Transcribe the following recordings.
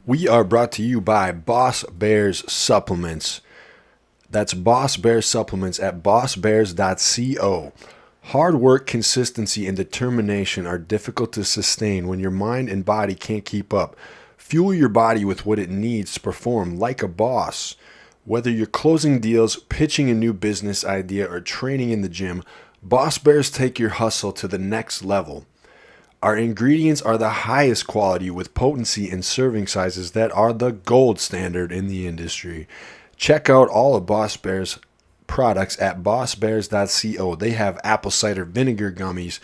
We are brought to you by Boss Bears Supplements. That's Boss Bears Supplements at bossbears.co. Hard work, consistency, and determination are difficult to sustain when your mind and body can't keep up. Fuel your body with what it needs to perform like a boss. Whether you're closing deals, pitching a new business idea, or training in the gym, Boss Bears take your hustle to the next level. Our ingredients are the highest quality with potency and serving sizes that are the gold standard in the industry. Check out all of Boss Bear's products at bossbears.co. They have apple cider vinegar gummies.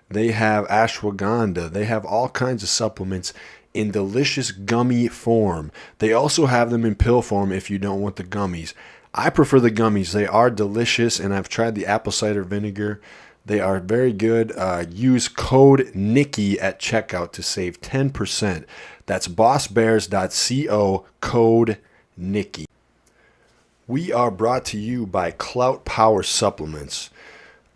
They have ashwagandha. They have all kinds of supplements in delicious gummy form. They also have them in pill form if you don't want the gummies. I prefer the gummies. They are delicious, and I've tried the apple cider vinegar. They are very good. Use code Nicky at checkout to save 10%. That's bossbears.co, code Nicky. We are brought to you by Clout Power Supplements.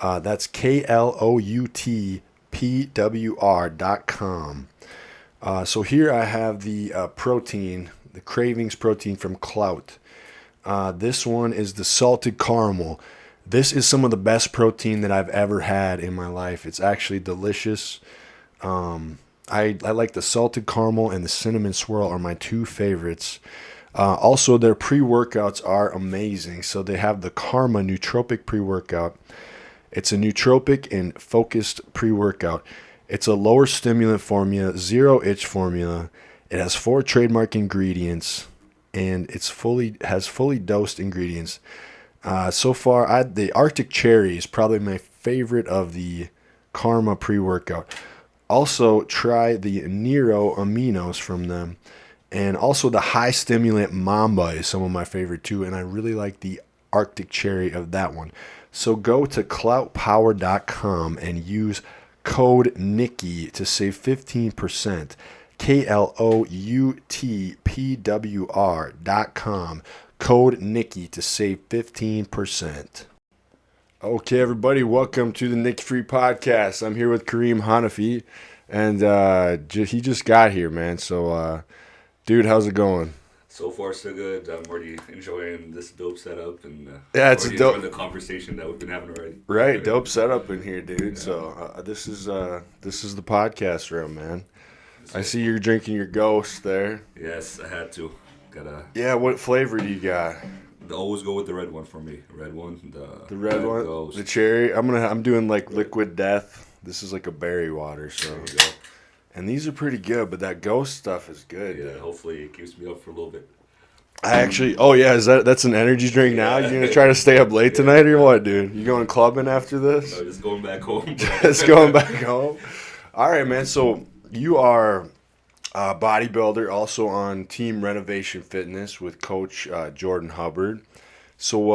That's KLOUTPWR.com. So here I have the protein, the Cravings protein from Clout. This one is the salted caramel. This is some of the best protein that I've ever had in my life. It's actually delicious. I like the salted caramel and the cinnamon swirl are my two favorites. Also, their pre-workouts are amazing. So they have the Karma Nootropic pre-workout. It's a nootropic and focused pre-workout. It's a lower stimulant formula, zero itch formula. It has 4 trademark ingredients, and has fully dosed ingredients. So far, the Arctic Cherry is probably my favorite of the Karma pre-workout. Also, try the Nero Aminos from them. And also the High Stimulant Mamba is some of my favorite too. And I really like the Arctic Cherry of that one. So go to cloutpower.com and use code Nicky to save 15%. KLOUTPWR.com. Code Nicky to save 15%. Okay, everybody, welcome to the Nick Free Podcast. I'm here with Karim Hanafy, and he just got here, man. So, dude, how's it going? So far, so good. I'm already enjoying this dope setup, and it's a dope enjoying the conversation that we've been having already. Right, dope setup in here, dude. Yeah. So this is the podcast room, man. I see you're drinking your Ghost there. Yes, I had to. Yeah, what flavor do you got? Always go with the red one for me. Red one, the red one, Ghost. The cherry. I'm doing like Liquid Death. This is like a berry water, so. There you go. And these are pretty good, but that Ghost stuff is good. Yeah, dude. hopefully it keeps me up for a little bit. That's an energy drink now? You're gonna try to stay up late tonight or what, dude? You going clubbing after this? No, just going back home. Just going back home. All right, man. So you are a bodybuilder, also on Team Renovation Fitness with Coach Jordan Hubbard. So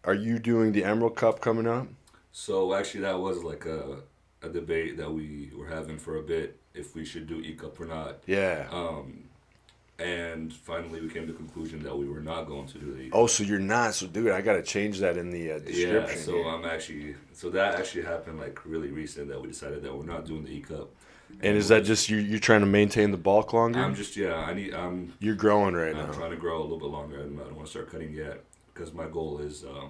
are you doing the Emerald Cup coming up? So actually, that was like a debate that we were having for a bit, if we should do E-Cup or not. Yeah. And finally, we came to the conclusion that we were not going to do the E-Cup. Oh, so you're not. So, dude, I got to change that in the description. Yeah, so that actually happened like really recent that we decided that we're not doing the E-Cup. And is that just you're trying to maintain the bulk longer? You're growing right now. I'm trying to grow a little bit longer. I don't want to start cutting yet because my goal is to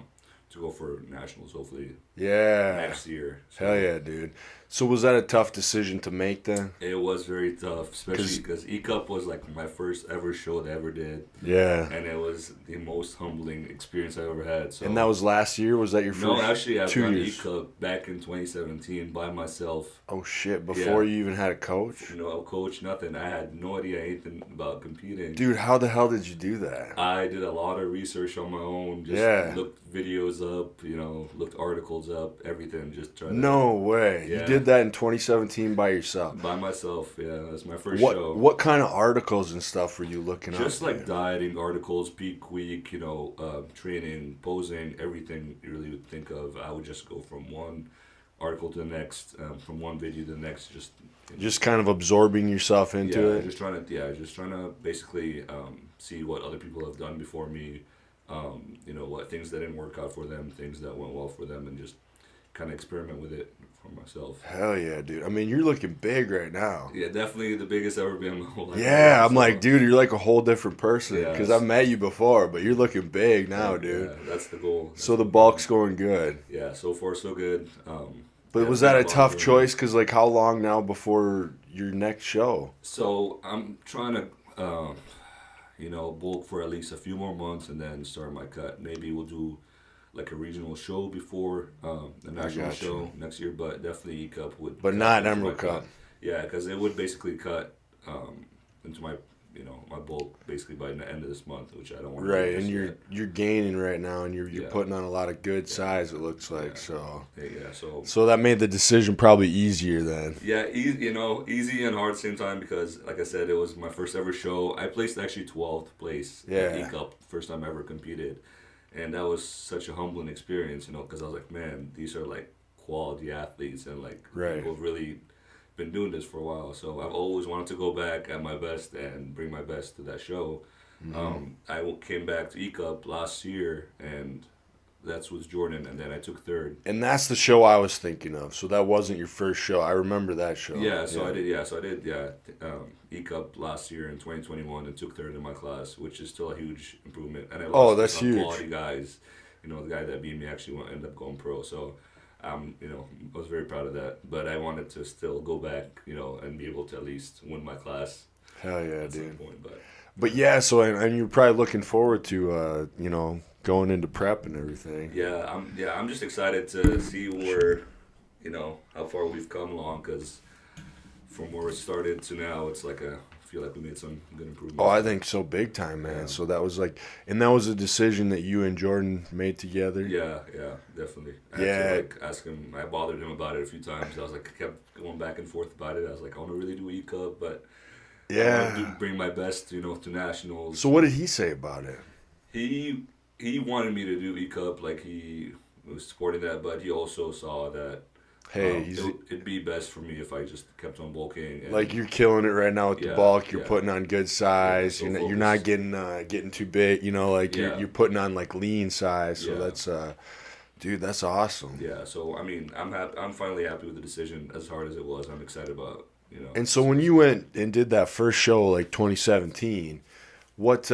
go for nationals hopefully. Yeah. Next year. So. Hell yeah, dude. So was that a tough decision to make then? It was very tough, especially because E-Cup was like my first ever show that I ever did. Yeah. And it was the most humbling experience I ever had. So. And that was last year? Was that your first? No, actually, I've 2 done years? E-Cup back in 2017 by myself. Oh shit! Before you even had a coach? No coach, nothing. I had no idea anything about competing. Dude, how the hell did you do that? I did a lot of research on my own. Just looked videos up, looked articles up, everything. Just trying to. No way. Yeah. You did that in 2017 by yourself? By myself, yeah. That's my first show. What kind of articles and stuff were you looking up? Just like dieting articles, peak week, training, posing, everything you really would think of. I would just go from one article to the next, from one video to the next, just kind of absorbing yourself into it. Just trying to basically see what other people have done before me, what things that didn't work out for them, things that went well for them, and just kind of experiment with it for myself. Hell yeah, dude. I mean, you're looking big right now. Yeah, definitely the biggest I've ever been in my whole life. Yeah, I'm So, like, dude, you're like a whole different person. yeah, Because I've met you before, but you're looking big now, yeah, dude. that's the goal. That's So the the bulk's plan. going good. Yeah, so far so good. But was Definitely that a a long tough journey. choice? Because, like, how long now before your next show? So I'm trying to, bulk for at least a few more months and then start my cut. Maybe we'll do like a regional show before the I national got show you. next year, but definitely E Cup would But cut not into my Emerald Cup. cut. Yeah, because it would basically cut into my my bulk basically by the end of this month, which I don't want to do Right, just and yet. you're gaining right now, and you're Yeah, putting on a lot of good yeah, size. It looks yeah, like so. yeah. So So that made the decision probably easier then. yeah, easy and hard at the same time because, like I said, it was my first ever show. I placed actually 12th place at E Yeah, Cup, first time I ever competed, and that was such a humbling experience, because I was like, man, these are like quality athletes and like right. people have really been doing this for a while. So I've always wanted to go back at my best and bring my best to that show. Hmm. Came back to E Cup last year, and that's with Jordan, and then I took third. And that's the show I was thinking of. So that wasn't your first show. I remember that show. Yeah, so Yeah. I did. Yeah, so I did. Yeah, E Cup last year in 2021 and took third in my class, which is still a huge improvement. And I Oh, lost to that's some huge. quality guys. The guy that beat me actually ended up going pro. So, I was very proud of that. But I wanted to still go back, and be able to at least win my class Hell yeah, at some dude. point. But But yeah, so and you're probably looking forward to going into prep and everything. I'm just excited to see where, how far we've come along. Because from where it started to now, it's like I feel like we made some good improvements. Oh, I think so, big time, man. Yeah. So that was like, and that was a decision that you and Jordan made together. Yeah, definitely. I Yeah. had to ask him. I bothered him about it a few times. I was like, I kept going back and forth about it. I was like, I want to really do E Cup, but I want to Yeah. bring my best, to nationals. So what did he say about it? He wanted me to do E Cup, like he was supporting that, but he also saw that Hey, it'd be best for me if I just kept on bulking. And, like you're killing it right now with the Yeah, bulk. You're yeah. putting on good size. so You're not focused. getting too big. Like Yeah. you're putting on like lean size. So Yeah. that's dude, that's awesome. Yeah, so I mean, I'm happy. I'm finally happy with the decision. As hard as it was, I'm excited about. And so when you went and did that first show, like 2017, what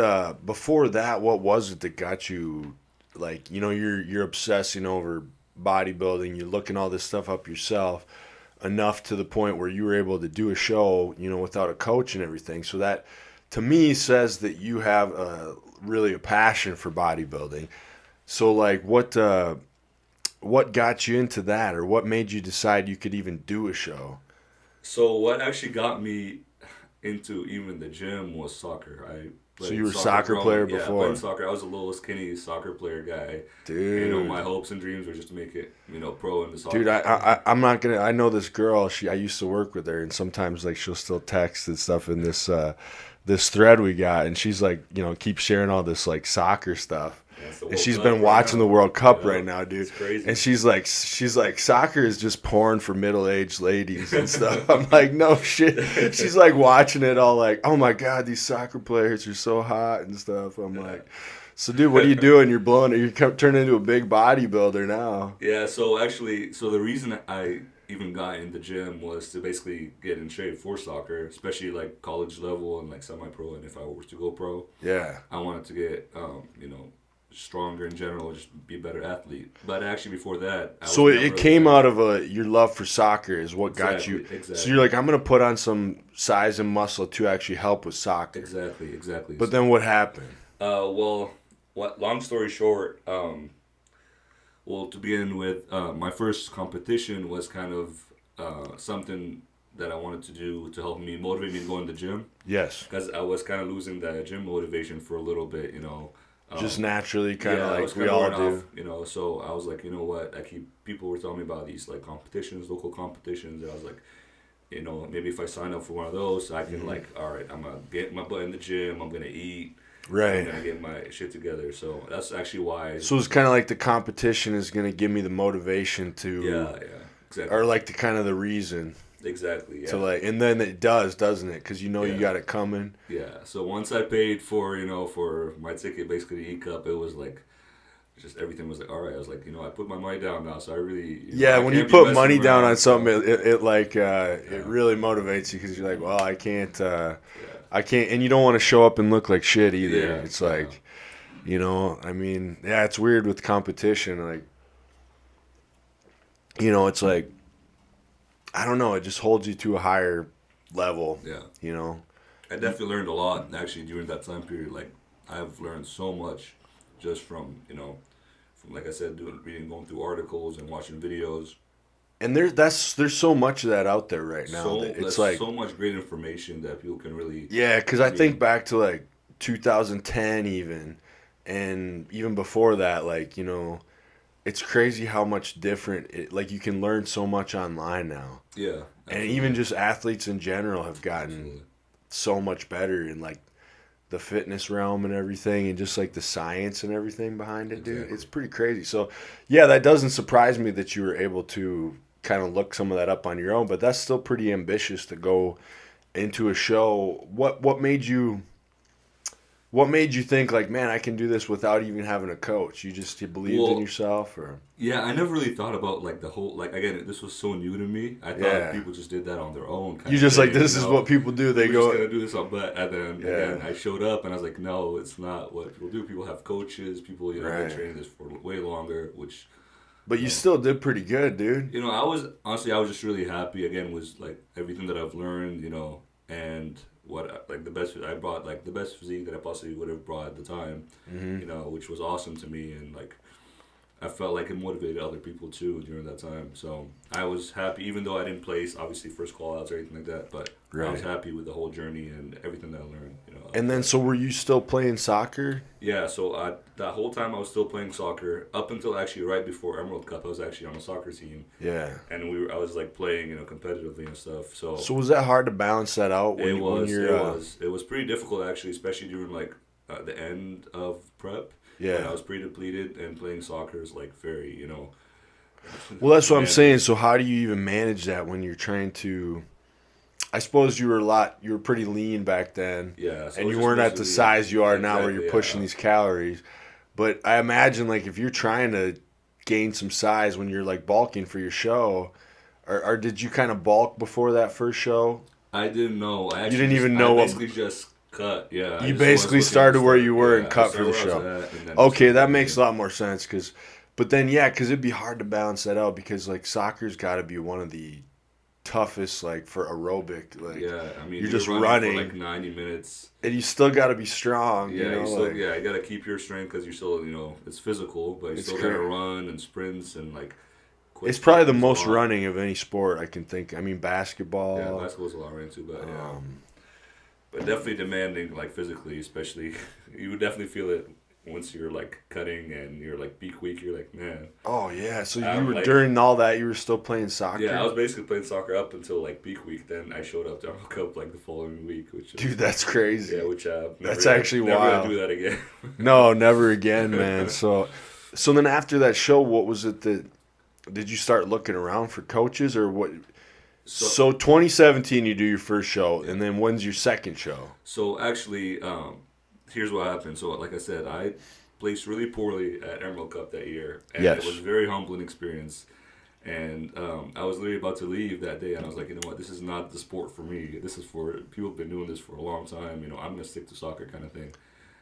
before that, what was it that got you, like, you're obsessing over bodybuilding, you're looking all this stuff up yourself enough to the point where you were able to do a show, without a coach and everything. So that to me says that you have really a passion for bodybuilding. So like what got you into that, or what made you decide you could even do a show? So what actually got me into even the gym was soccer. I So played you were a soccer growing- player Yeah, before? playing soccer. I was a little skinny soccer player guy. Dude. My hopes and dreams were just to make it, pro in the soccer. Dude, I'm not gonna. I know this girl. I used to work with her, and sometimes like she'll still text and stuff in this thread we got, and she's like, keep sharing all this like soccer stuff. Yeah, it's the And World she's Cup been right watching now. the World Cup Yeah, right now, dude. It's crazy. And she's like, soccer is just porn for middle-aged ladies and stuff. I'm like, no shit. She's like watching it all like, oh my God, these soccer players are so hot and stuff. I'm like, so dude, what are you doing? You're blowing it. You're turning into a big bodybuilder now. Yeah, so the reason I even got in the gym was to basically get in shape for soccer, especially like college level and like semi-pro. And if I were to go pro, Yeah. I wanted to get, stronger in general, just be a better athlete. But actually, before that, So it came out of your love for soccer is what got you. Exactly. So you're like, I'm gonna put on some size and muscle to actually help with soccer. Exactly. But then what happened? Long story short, to begin with, my first competition was kind of something that I wanted to do to help me motivate me to go in the gym. Yes. Because I was kind of losing that gym motivation for a little bit, Just naturally, kind of I like was we kinda all worn do. off, so I was like, what? People were telling me about these like competitions, local competitions, and I was like, maybe if I sign up for one of those, I can like, all right, I'm gonna get my butt in the gym, I'm gonna eat, I'm Right. gonna get my shit together. So that's actually why. So it's kind of like the competition is going to give me the motivation to, Yeah, exactly. or like the kind of the reason Exactly. Yeah. to like, and then it does, doesn't it? Because you Yeah. got it coming. Yeah. So once I paid for for my ticket, basically to E Cup, it was like just everything was like, all right. I was like, I put my money down now, so I really, Yeah, I when you can't be put messing money down around, on something, so, it really motivates you because you're like, well, yeah, I can't, and you don't want to show up and look like shit either. yeah, It's yeah, like, I mean, yeah, it's weird with competition. Like, it's like, I don't know, it just holds you to a higher level, yeah. you know? I definitely learned a lot actually during that time period. Like, I've learned so much just from from like I said, reading, going through articles and watching videos. And there's so much of that out there right now So that it's there's like, so much great information that people can really. yeah, because I I think mean, back to like 2010 even, and even before that, like, it's crazy how much different like you can learn so much online now. yeah, And even absolutely, just athletes in general have gotten absolutely, so much better in like the fitness realm and everything, and just like the science and everything behind it, dude. It's exactly. pretty crazy. So, yeah, that doesn't surprise me that you were able to kind of look some of that up on your own, but that's still pretty ambitious to go into a show. What made you think like, man, I can do this without even having a coach? You believed in Well, yourself, or yeah, I never really thought about like the whole like again. This was so new to me. I thought yeah, people just did that on their own kind you of just like, thing. this is what people do. They People just go, gonna do this on but and then yeah, again I showed up and I was like, no, it's not what people do. People have coaches. People been right. training this for way longer, which But you you know still did pretty good, dude. I was honestly I was just really happy. Again, was like everything that I've learned, and what like the best I brought like the best physique that I possibly would have brought at the time, Hmm. which was awesome to me, and like I felt like it motivated other people too during that time. So I was happy, even though I didn't place obviously first call outs or anything like that. But I was Right. happy with the whole journey and everything that I learned. And then, After that. so were you still playing soccer? Yeah. So that whole time I was still playing soccer up until actually right before Emerald Cup. I was actually on a soccer team, Yeah. and I was like playing competitively and stuff. So So was that hard to balance that out it when was you're it was it was pretty difficult actually, especially during like the end of prep when I yeah. was pretty depleted and playing soccer is like very Well, that's what I'm saying. demanding. So how do you even manage that when you're trying to? I suppose you were pretty lean back then, Yeah, so it and was you just weren't at mostly the lean. size you are now where you're Exactly, pushing yeah. these calories. But I imagine like if you're trying to gain some size when you're like bulking for your show, or did you kind of bulk before that first show? I didn't know. You didn't even I know what. basically just cut. Yeah, I You just was basically looking to started where start. you were and Yeah, I cut for started the where I was show. at and then just Okay, kept that going makes a in. lot more sense. But then yeah, because it'd be hard to balance that out because like soccer's got to be one of the toughest like for aerobic. Like Yeah, I mean, you're you're just running for like running 90 minutes. and you still got to be strong. Yeah, Like you gotta keep your strength because you're still, it's physical, but you it's still gotta crazy. run and sprints and like It's quick probably the times a most lot. running of any sport I can think. I mean, Yeah, basketball. basketball's a lot right too, but yeah, Um, but definitely demanding like physically, especially you would definitely feel it once you're like cutting and you're like peak week. You're like, man, oh yeah, so you I'm were like during all that you were still playing Yeah, I soccer, was basically playing soccer up until like peak week. Then I showed up to Emerald Cup like the following week, which is dude. That's yeah, crazy. which That's actually never gonna wild. do that again. No, never again, man. So then after that show, what was it that did you start looking around for coaches or what? So So 2017, you do your first show, yeah, and then when's your second show? so actually, here's what happened. So like I said, I placed really poorly at Emerald Cup that year, and it was Yes. a very humbling experience. And I was literally about to leave that day, and I was like, you know what, this is not the sport for me. This is for people who've been doing this for a long time. I'm gonna stick to soccer kind of thing.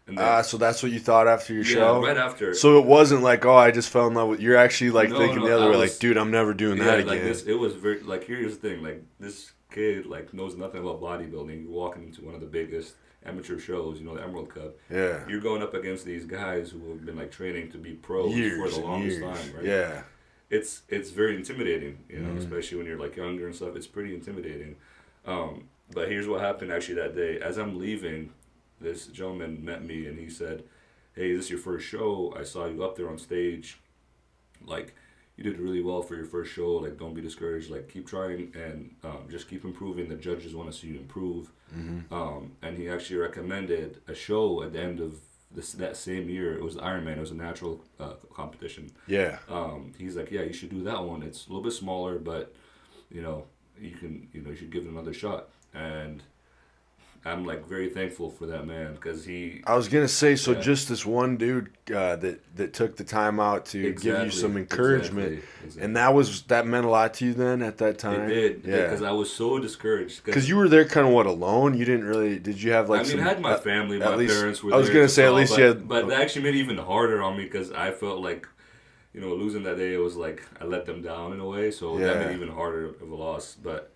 And then So that's what you thought after your yeah, show. right after. So it wasn't like, oh, I just fell in love with. You're actually like No, thinking no, the I other way, like, was dude, I'm never doing yeah, that like again. this. It was very like here's the thing. Like this kid like knows nothing about bodybuilding. You're walking into one of the biggest amateur shows. The Emerald Cup. Yeah, You're going up against these guys who have been like training to be pros for years the and longest years. time, right? Yeah. It's very intimidating. Mhm. Especially when you're like younger and stuff. It's pretty intimidating. But here's what happened actually that day. As I'm leaving, this gentleman met me and he said, "Hey, this is your first show. I saw you up there on stage. Like, you did really well for your first show. Like, don't be discouraged. Like, keep trying and just keep improving. The judges want to see you improve." Mhm. And he actually recommended a show at the end of that same year. It was Ironman. It was a natural competition. Yeah. He's like, "Yeah, you should do that one. It's a little bit smaller, but you should give it another shot." And I'm like very thankful for that man because he. I was gonna say, so Yeah. just this one dude that took the time out to give you some encouragement, Exactly. and that meant a lot to you then at that time. It did, yeah. because I was so discouraged. Because you were there kind of alone. You didn't really. Did you have like I mean, some? I had my family, my at least, parents were I was there. gonna to say at call, least but, you had. but that actually made it even harder on me because I felt like, losing that day, it was like I let them down in a way. So that made it even harder of a loss. But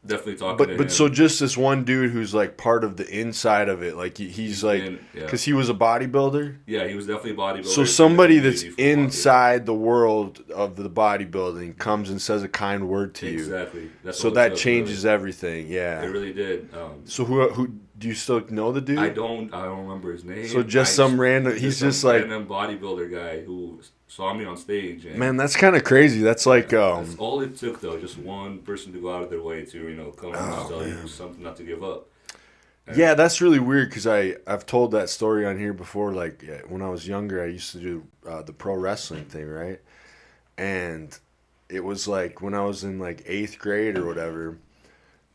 definitely talking to him. But so just this one dude who's like part of the inside of it, like he's like, because he was a bodybuilder. Yeah, he was definitely a bodybuilder. So somebody that's inside the world of the bodybuilding comes and says a kind word to you. Exactly. So that changes everything. Yeah. It really did. So who do you still know the dude? I don't remember his name. So just some random. He's just like random bodybuilder guy who saw me on stage. And man, that's kind of crazy. That's like that's all it took though, just one person to go out of their way to come and tell you something not to give up. And yeah, that's really weird because I've told that story on here before. Like when I was younger, I used to do the pro wrestling thing, right? And it was like when I was in like 8th grade or whatever,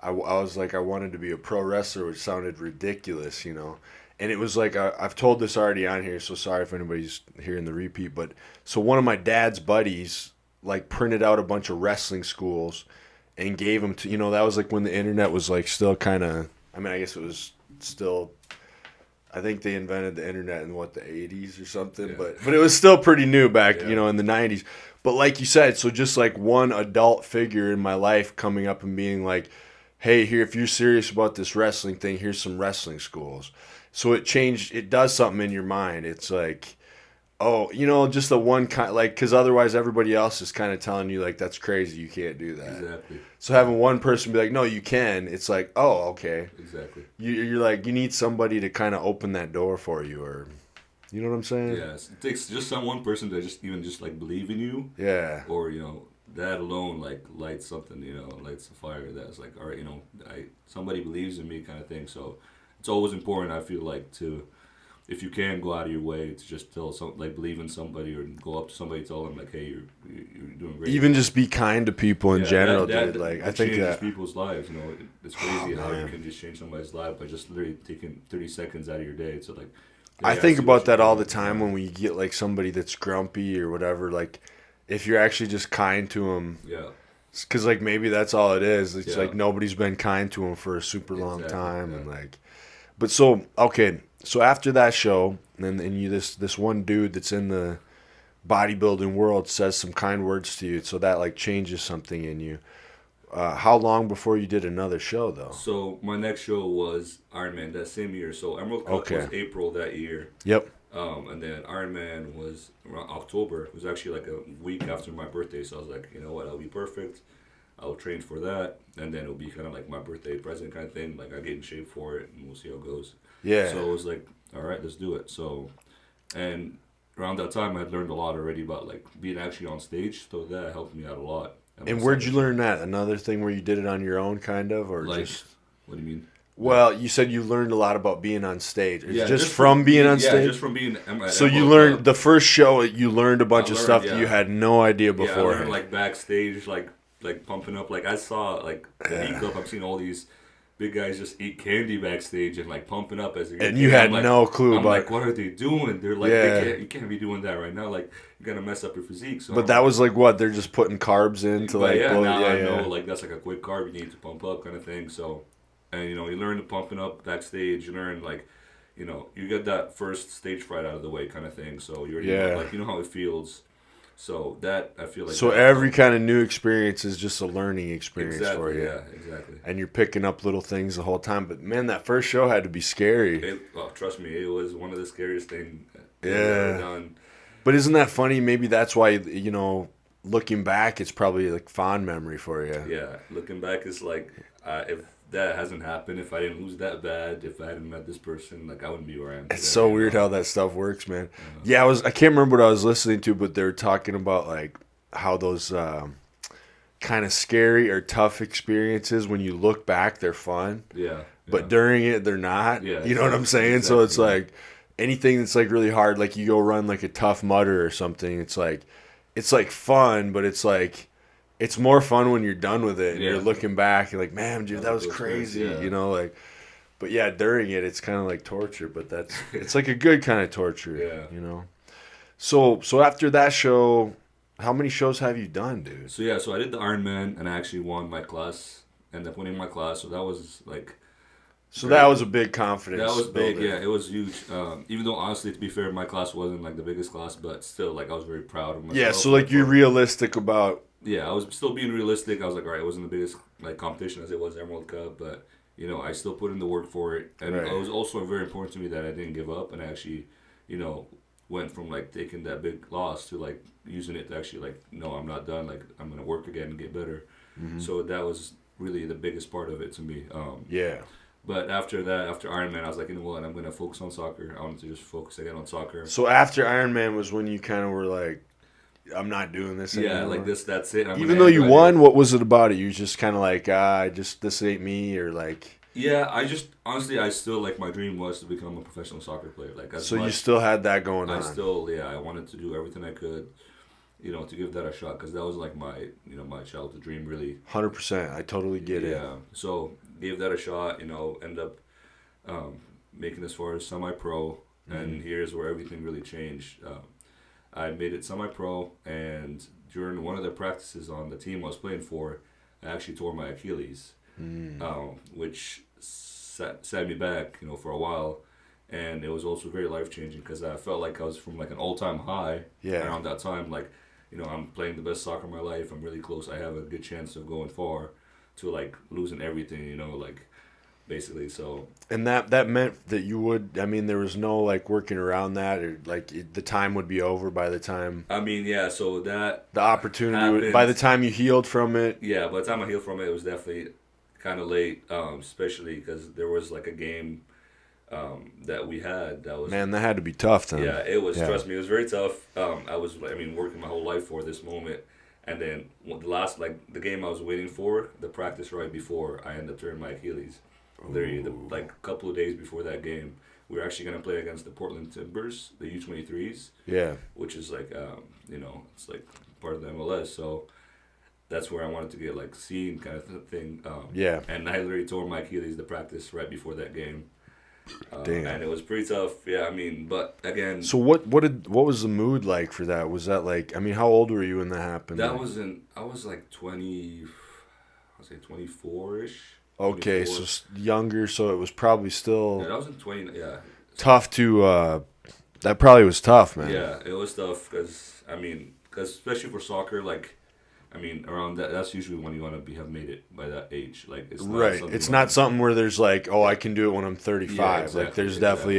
I was like I wanted to be a pro wrestler, which sounded ridiculous, And it was like I've told this already on here, so sorry if anybody's hearing the repeat. But so one of my dad's buddies like printed out a bunch of wrestling schools and gave them to that was like when the internet was like still kind of. I mean, I guess it was still. I think they invented the internet in the 80s or something, but it was still pretty new back in the 90s. But like you said, so just like one adult figure in my life coming up and being like, "Hey, here, if you're serious about this wrestling thing, here's some wrestling schools." So it does something in your mind. It's like, oh, just the one kind, like, because otherwise everybody else is kind of telling you, like, that's crazy, you can't do that. Exactly. So having one person be like, no, you can, it's like, oh, okay. Exactly. You're like, you need somebody to kind of open that door for you, or, you know what I'm saying? Yes. It takes just one person to just like believe in you. Yeah. Or, that alone, like, lights something, lights a fire that's like, all right, somebody believes in me kind of thing. So it's always important, I feel like, to, if you can, go out of your way to just believe in somebody, or go up to somebody, tell them like, hey, you're doing great. Even just be kind to people in general, dude. Like, I think changes that people's lives. It's crazy how you can just change somebody's life by just literally taking 30 seconds out of your day. So like, I think about that all the time when we get like somebody that's grumpy or whatever. Like, if you're actually just kind to them, because like maybe that's all it is. It's like nobody's been kind to them for a super long time, and like. But so after that show, and you this one dude that's in the bodybuilding world says some kind words to you, so that like changes something in you. How long before you did another show though? So my next show was Ironman that same year. So Emerald Cup was April that year. Yep. And then Ironman was around October. It was actually like a week after my birthday. So I was like, you know what, that'll be perfect. I'll train for that, and then it'll be kind of like my birthday present kind of thing. Like I get in shape for it, and we'll see how it goes. Yeah. So it was like, all right, let's do it. So, and around that time, I had learned a lot already about like being actually on stage. So that helped me out a lot. And where'd you learn that? Another thing where you did it on your own, kind of, or like, just? What do you mean? Well, you said you learned a lot about being on stage. Yeah, just from being on stage? Yeah, just from being. So you learned the first show. You learned a bunch of stuff that you had no idea before. Yeah, I learned like backstage, like pumping up. Like I saw like the Eat Cup. I've seen all these big guys just eat candy backstage and like pumping up as. And you had no clue. I'm like, what are they doing? They're like, you can't be doing that right now. Like you're gonna mess up your physique. So but that was like what they're just putting carbs in to like. Yeah, now I know like that's like a quick carb you need to pump up kind of thing. So. And, you learn the pumping up backstage. You learn, like, you get that first stage fright out of the way kind of thing. So, you're like, you know how it feels. So, that, I feel like... So, every kind of new experience is just a learning experience for you. Yeah, exactly. And you're picking up little things the whole time. But, man, that first show had to be scary. Trust me, it was one of the scariest things I've ever done. But isn't that funny? Maybe that's why, looking back, it's probably, like, fond memory for you. Yeah, looking back, it's like, if... that hasn't happened, if I didn't lose that bad, if I hadn't met this person, like I wouldn't be where I am today. It's so weird how that stuff works, man. Yeah, I can't remember what I was listening to, but they were talking about like how those kind of scary or tough experiences, when you look back, they're fun. Yeah. But during it, they're not. Yeah, you know what I'm saying? Exactly. So it's like anything that's like really hard, like you go run like a Tough Mudder or something. It's like fun, but it's like. It's more fun when you're done with it and you're looking back and like, man, dude, that was crazy, But yeah, during it, it's kind of like torture. But it's like a good kind of torture. Yeah. You know. So after that show, how many shows have you done, dude? So I did the Ironman, and I actually won my class. Ended up winning my class, so that was like. So that was a big confidence. That was big, builder. yeah. It was huge. Even though honestly, to be fair, my class wasn't like the biggest class, but still, like I was very proud of myself. Yeah, so like you're realistic about. Yeah, I was still being realistic. I was like, all right, it wasn't the biggest like competition as it was Emerald Cup, but I still put in the work for it, and Right. it was also very important to me that I didn't give up, and I actually, went from like taking that big loss to like using it to actually like, no, I'm not done. Like I'm gonna work again and get better. Mm-hmm. So that was really the biggest part of it to me. Yeah. But after that, after Ironman, I was like, you know what, I'm going to focus on soccer. I wanted to just focus again on soccer. So after Ironman was when you kind of were like, I'm not doing this anymore. Yeah, like that's it. Even though you won, what was it about it? You just kind of like, this ain't me, or like. Yeah, honestly, I still, like, my dream was to become a professional soccer player. Like, So you still had that going on? I wanted to do everything I could, to give that a shot, because that was like my, my childhood dream, really. 100%. I totally get it. Yeah, so gave that a shot, end up making as far as semi-pro, and here's where everything really changed. I made it semi-pro, and during one of the practices on the team I was playing for, I actually tore my Achilles, which set me back, for a while. And it was also very life-changing because I felt like I was from like an all-time high around that time. Like, I'm playing the best soccer of my life. I'm really close. I have a good chance of going far, to like losing everything, like basically. So. And that meant that you would. I mean, there was no like working around that, or like the time would be over by the time. I mean, yeah. So that the opportunity by the time you healed from it. Yeah, by the time I healed from it, it was definitely kind of late, especially because there was like a game that we had that was. Man, that had to be tough then. Yeah, it was. Yeah. Trust me, it was very tough. I was, working my whole life for this moment. And then the game I was waiting for, the practice right before, I ended up tearing my Achilles. Literally, a couple of days before that game, we were actually going to play against the Portland Timbers, the U23s. Yeah. Which is like, it's like part of the MLS. So that's where I wanted to get like seen kind of thing. Yeah. And I literally tore my Achilles the practice right before that game. Damn. And it was pretty tough. Yeah, but again. So what was the mood like for that? Was that like, how old were you when that happened? I was like 20, I'll say 24-ish. Okay, 24. So younger, so it was probably still. Yeah, I was in 20, yeah. Tough to, that probably was tough, man. Yeah, it was tough because especially for soccer, like, around that's usually when you want to have made it by that age. Like, it's not right. It's not something where there's like, I can do it when I'm 35. Yeah, exactly, like, there's definitely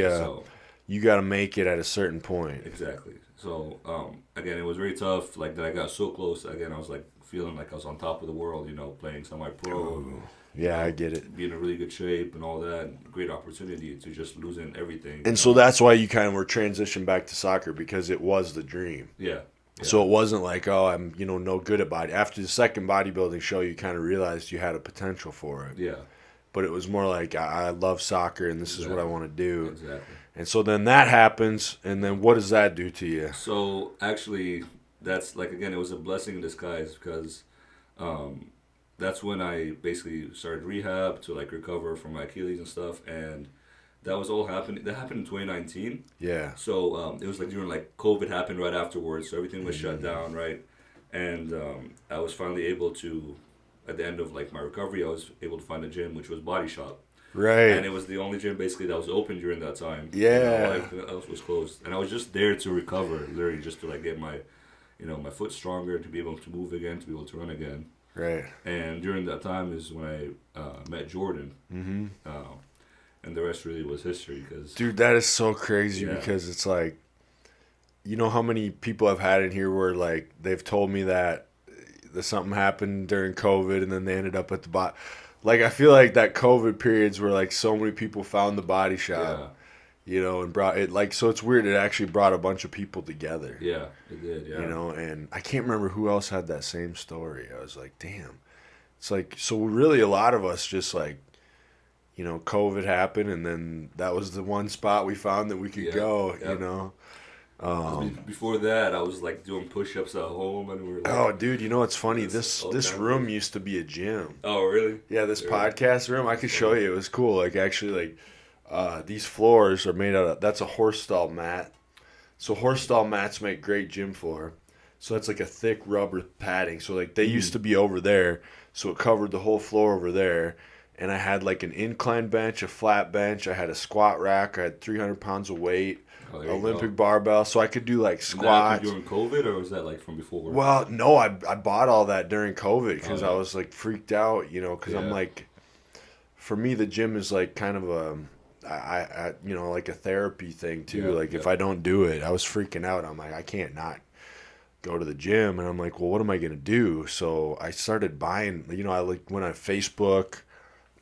you got to make it at a certain point. Exactly. So, again, it was very tough. Like, that I got so close. Again, I was like feeling like I was on top of the world. Playing semi-pro. Yeah, I get it. Being in really good shape and all that. Great opportunity to just losing everything. And so that's why you kind of were transitioned back to soccer, because it was the dream. Yeah. Yeah. So it wasn't like, I'm, no good at body. After the second bodybuilding show, you kind of realized you had a potential for it. Yeah. But it was more like, I love soccer and this is what I want to do. Exactly. And so then that happens, and then what does that do to you? So actually, that's like, again, it was a blessing in disguise, because that's when I basically started rehab to like recover from my Achilles and stuff, and that was all happening. That happened in 2019. Yeah. So it was like during like COVID happened right afterwards, so everything was shut down, right? And I was finally able to, at the end of like my recovery, I was able to find a gym, which was Body Shop. Right. And it was the only gym basically that was open during that time. Yeah. Everything else was closed, and I was just there to recover, literally just to like get my, my foot stronger, to be able to move again, to be able to run again. Right. And during that time is when I met Jordan. Mm-hmm. And the rest really was history. Dude, that is so crazy, because it's like, how many people I've had in here where like they've told me that something happened during COVID and then they ended up at the bot. Like, I feel like that COVID periods where like so many people found the Body Shop, and brought it, like, so it's weird. It actually brought a bunch of people together. Yeah, it did. Yeah. And I can't remember who else had that same story. I was like, damn. It's like, so really a lot of us just like, COVID happened, and then that was the one spot we found that we could go, Before that, I was like doing push-ups at home, and we were like, Oh, dude, you know what's funny? This time. room used to be a gym. Oh, really? Yeah, this Really? podcast room. I could show you. It was cool. Like actually, like these floors are made out of. That's a horse stall mat. So horse stall mats make great gym floor. So that's like a thick rubber padding. So like they used to be over there, so it covered the whole floor over there. And I had like an incline bench, a flat bench. I had a squat rack. I had 300 pounds of weight, Oh, there you Olympic go. barbell. So I could do like Did that happen squats. during COVID, or was that like from before? Well, no, I bought all that during COVID because Oh, I yeah. was like freaked out, because I'm Yeah. like, for me, the gym is like kind of like a therapy thing too. Yeah, Like yeah. if I don't do it, I was freaking out. I'm like, I can't not go to the gym. And I'm like, well, what am I going to do? So I started buying, I like went on Facebook, Yeah,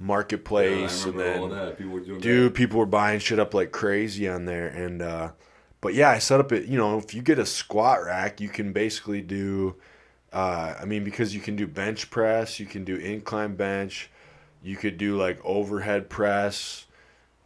I Marketplace, and remember all then, that. People were doing that. dude, people were buying shit up like crazy on there. And, but yeah, I set up it, if you get a squat rack, you can basically do, because you can do bench press, you can do incline bench, you could do like overhead press,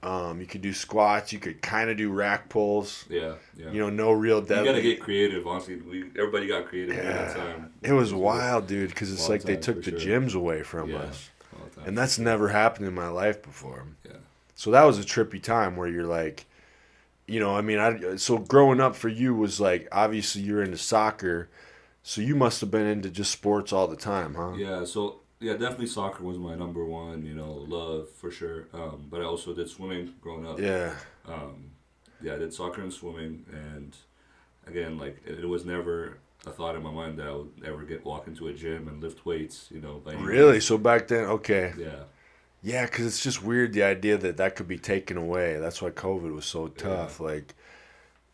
you could do squats, you could kind of do rack pulls, Yeah, yeah. no real You gotta deadlift. get creative. Honestly, everybody got creative during that Yeah, time. it was really wild, dude, because it's wild like they time, took for the sure. gyms away from Yeah, us, all the time. and that's never happened in my life before. Yeah. So that was a trippy time where you're like, so growing up for you was like obviously you're into soccer, so you must have been into just sports all the time, huh? Yeah, so yeah, definitely soccer was my number one, love for sure. But I also did swimming growing up. Yeah. Um, yeah, I did soccer and swimming, and again, like it was never a thought in my mind that I would ever walk into a gym and lift weights, by any Really? means. So back then, okay. Yeah, Yeah, because it's just weird the idea that that could be taken away. That's why COVID was so yeah, tough. Like,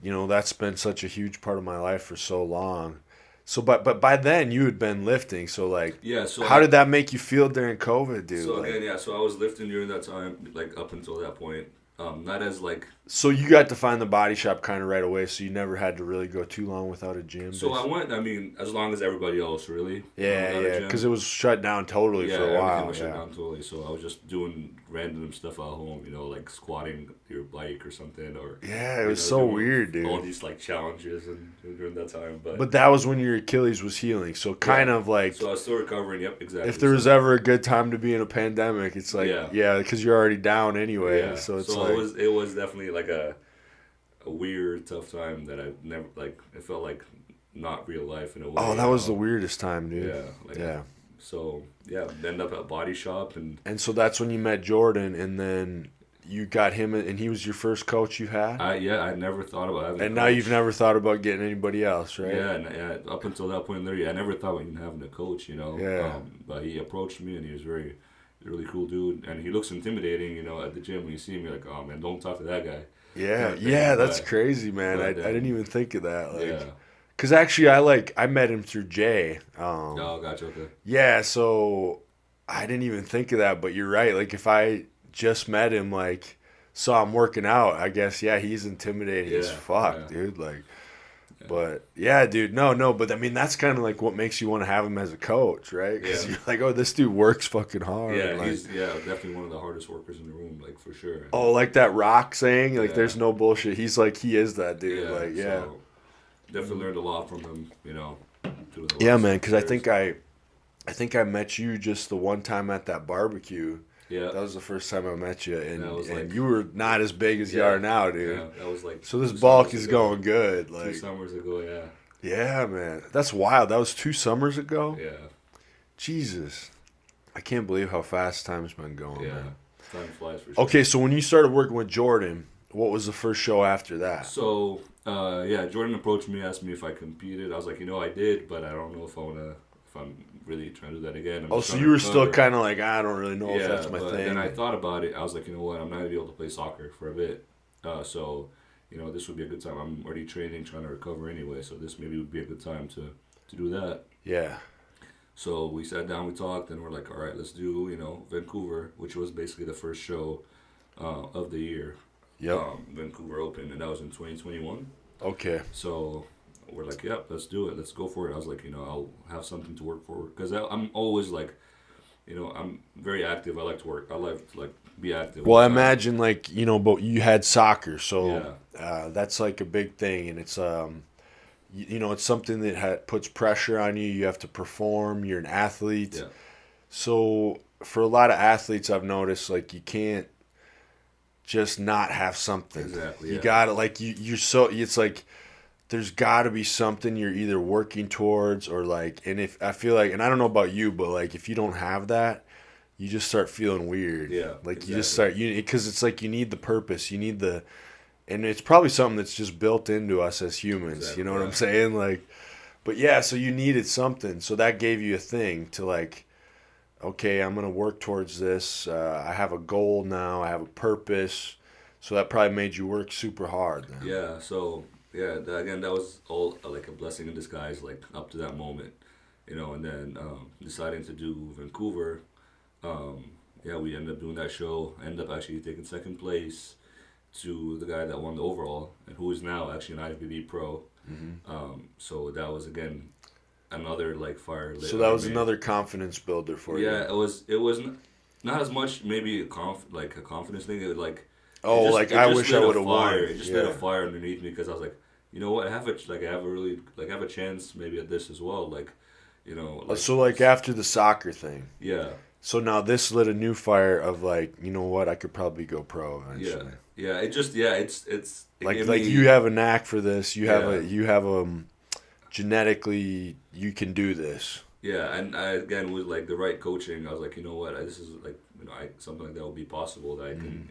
that's been such a huge part of my life for so long. So, but by then you had been lifting. So, like, yeah. So how did that make you feel during COVID, dude? so Like, again, yeah. So I was lifting during that time, like up until that point. Not as like so you got to find the body shop kind of right away. So you never had to really go too long without a gym. so I basically? went. I mean, as long as everybody else, really. Yeah, Without a yeah, gym. because it was shut down totally Yeah, for a everything while. was shut Yeah. down totally. So I was just doing random stuff at home, like squatting your bike or something, or Yeah, it was so doing weird, all dude. these like challenges and during that time. But But that was when your Achilles was healing. So kind yeah, of like so I was still recovering. Yep, exactly. if there was So ever a good time to be in a pandemic, it's like yeah, yeah, because you're already down anyway. yeah. So it's So like it was definitely like a weird, tough time that I never like. It felt like not real life in a way. oh, that was the weirdest time, dude. Yeah, like Yeah. so yeah. End up at Body Shop and And so that's when you met Jordan, and then you got him, and he was your first coach you had. I never thought about having. And a now you've coach. never thought about getting anybody else, right? Yeah, and up until that point, literally, I never thought about even having a coach. Yeah. But he approached me, and he was really cool dude, and he looks intimidating. At the gym when you see him, you're like, oh man, don't talk to that guy. Yeah, Kind of thing, yeah, that's but- crazy, man. I but, didn't even think of that. Like, Yeah. cause actually, I met him through Jay. Oh, gotcha. Okay. Yeah, so I didn't even think of that, but you're right. Like if I just met him, like saw him working out, I guess yeah, he's intimidating as Yeah, fuck, yeah. dude. Like, but yeah, dude, no, but I mean that's kind of like what makes you want to have him as a coach, right? Because Yeah. you're like, oh, this dude works fucking hard. Yeah, like, he's definitely one of the hardest workers in the room, like for sure. oh, like that Rock saying, like Yeah. there's no bullshit. He's like he is that dude. Like yeah, So definitely learned a lot from him. Doing the yeah, last man. Because I years. think I met you just the one time at that barbecue. Yeah. That was the first time I met you, and, That was and like- you were not as big as you Yeah. are now, dude. Yeah, that was like. So this 2 bulk summers is ago. going good. 2 Like, summers ago, yeah. yeah, man. That's wild. That was 2 summers ago? Yeah. Jesus. I can't believe how fast time's been going, Yeah. man. Time flies for sure. Okay, so when you started working with Jordan, what was the first show after that? So, yeah, Jordan approached me, asked me if I competed. I was like, I did, but I don't know if I'm really trying to do that again. I'm Oh, just so trying you to were still recover. kind of like, I don't really know if Yeah, that's my but thing. then I thought about it. I was like, you know what? I'm not gonna be able to play soccer for a bit. So, this would be a good time. I'm already training, trying to recover anyway. So this maybe would be a good time to do that. Yeah. So we sat down, we talked, and we're like, all right, let's do Vancouver, which was basically the first show of the year. Yep. Vancouver Open, and that was in 2021. Okay. So we're like, yep, let's do it. Let's go for it. I was like, I'll have something to work for. Because I'm always like, I'm very active. I like to work. I like to like be active Well, all I the time. imagine like but you had soccer, so Yeah, that's like a big thing, and it's it's something that puts pressure on you. You have to perform. You're an athlete, yeah, so for a lot of athletes, I've noticed like you can't just not have something. exactly. You Yeah, gotta like you're so it's like there's got to be something you're either working towards or like, and if I feel like, and I don't know about you, but like if you don't have that, you just start feeling weird. yeah, Like you just exactly, start because it's like you need the purpose, you need the, and it's probably something that's just built into us as humans. You know exactly. what I'm Yeah, saying? Like, but yeah, so you needed something, so that gave you a thing to like. Okay, I'm gonna work towards this. I have a goal now. I have a purpose. So that probably made you work super hard then. yeah. So yeah, again, that was all like a blessing in disguise. Like up to that moment, and then deciding to do Vancouver. Um, yeah, we ended up doing that show. I ended up actually taking second place to the guy that won the overall, and who is now actually an IFBB pro. So that was again another like fire lit So that under was me. another confidence builder for you. Yeah, it was not as much maybe like a confidence thing. It was like it Oh, just like it I just wish I lit a would have fire. won. It just lit a Yeah. fire underneath me because I was like, you know what, I have a really like I have a chance maybe at this as well. Like, like So like after the soccer thing. yeah, So now this lit a new fire of like, you know what, I could probably go pro yeah, eventually. yeah. It just yeah, it Like gave like you me have a knack for this. yeah. You have genetically you can do this. Yeah, and I again with like the right coaching, I was like, you know what, this is like something like that will be possible. That I can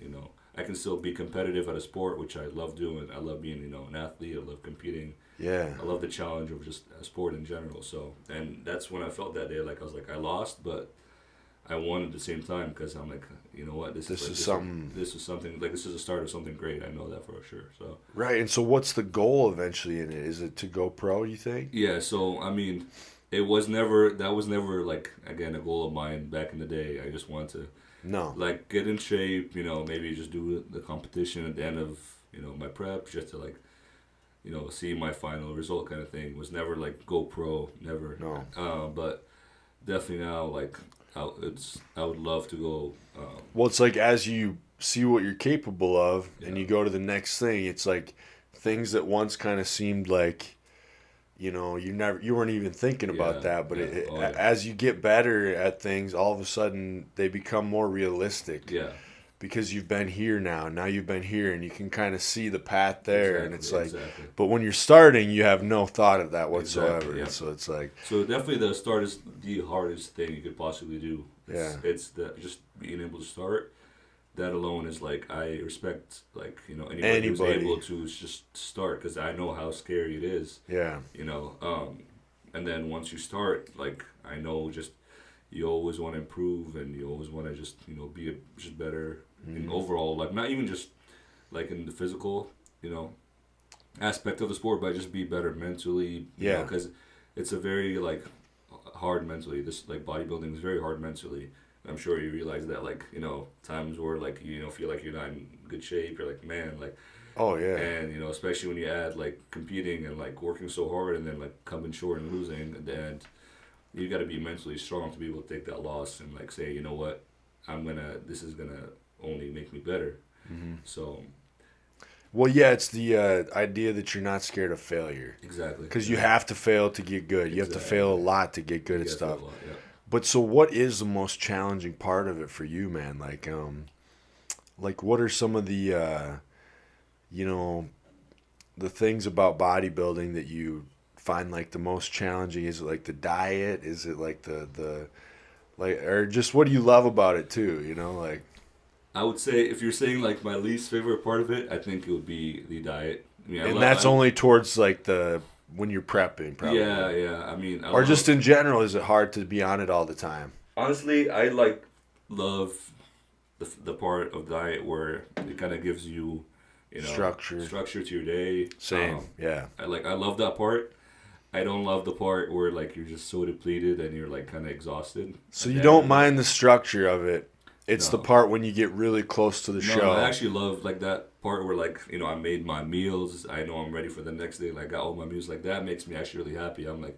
I can still be competitive at a sport, which I love doing. I love being an athlete. I love competing. Yeah. I love the challenge of just a sport in general. So and that's when I felt that day. Like I was like I lost, but I won at the same time because I'm like, you know what, This is something this is something like this is a start of something great. I know that for sure. So right. And so what's the goal eventually in it? Is it to go pro, you think? yeah, so I mean, that was never like again a goal of mine back in the day. I just wanted to No. like get in shape, maybe just do the competition at the end of my prep just to like see my final result kind of thing. It was never like go pro, never. No. But definitely now like I would love to go. Well, it's like as you see what you're capable of and Yeah, you go to the next thing, it's like things that once kind of seemed like you weren't even thinking about yeah, that, but yeah. Oh yeah, as you get better at things, all of a sudden they become more realistic yeah. because you've been here now you've been here and you can kind of see the path there, and it's Exactly, like, exactly, but when you're starting you have no thought of that whatsoever. exactly. Yeah. So it's like, So definitely the start is the hardest thing you could possibly do. yeah, It's the just being able to start. That alone is like I respect like anybody who's anybody, able to just start because I know how scary it is. yeah, You know, and then once you start, like I know just you always want to improve and you always want to just be just better in overall, like not even just like in the physical you know aspect of the sport, but just be better mentally. yeah, Because it's a very like hard mentally. This like bodybuilding is very hard mentally. I'm sure you realize that like times where like feel like you're not in good shape. You're like, man, like, oh yeah, and especially when you add like competing and like working so hard and then like coming short and losing at the end, you got to be mentally strong to be able to take that loss and like say, you know what, this is gonna only make me better. So well, yeah, it's the idea that you're not scared of failure exactly, because you yeah, have to fail to get good. You have to fail a exactly. lot to get good You at gotta feel stuff. a lot, yeah. But so what is the most challenging part of it for you, man? Like what are some of the you know, the things about bodybuilding that you find like the most challenging? Is it like the diet? Is it like the like, or just what do you love about it too, like, I would say if you're saying like my least favorite part of it, I think it would be the diet. I mean, and that's only towards like the when you're prepping probably. yeah, yeah. I mean, I Or love just in general, is it hard to be on it all the time? honestly, I like love the part of diet where it kind of gives you, Structure. structure to your day. Same. Yeah. I love that part. I don't love the part where like you're just so depleted and you're like kind of exhausted. So at you the end don't of the day. mind the structure of it. It's the No. part when you get really close to the No, show. I actually love like that part where like I made my meals. I know I'm ready for the next day. Like I got all my meals. Like that makes me actually really happy. I'm like,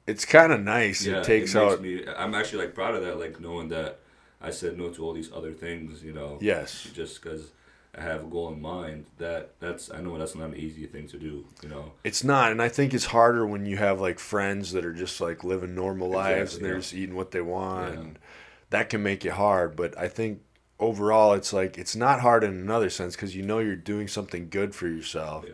It's kind of nice. Yeah, It takes it makes out. me. I'm actually like proud of that, like knowing that I said no to all these other things. Yes. Just because I have a goal in mind. I know that's not an easy thing to do. It's not, and I think it's harder when you have like friends that are just like living normal lives and Exactly. they're Yeah. just eating what they want, Yeah. and that can make it hard. But I think overall, it's like it's not hard in another sense because you know you're doing something good for yourself. Yeah.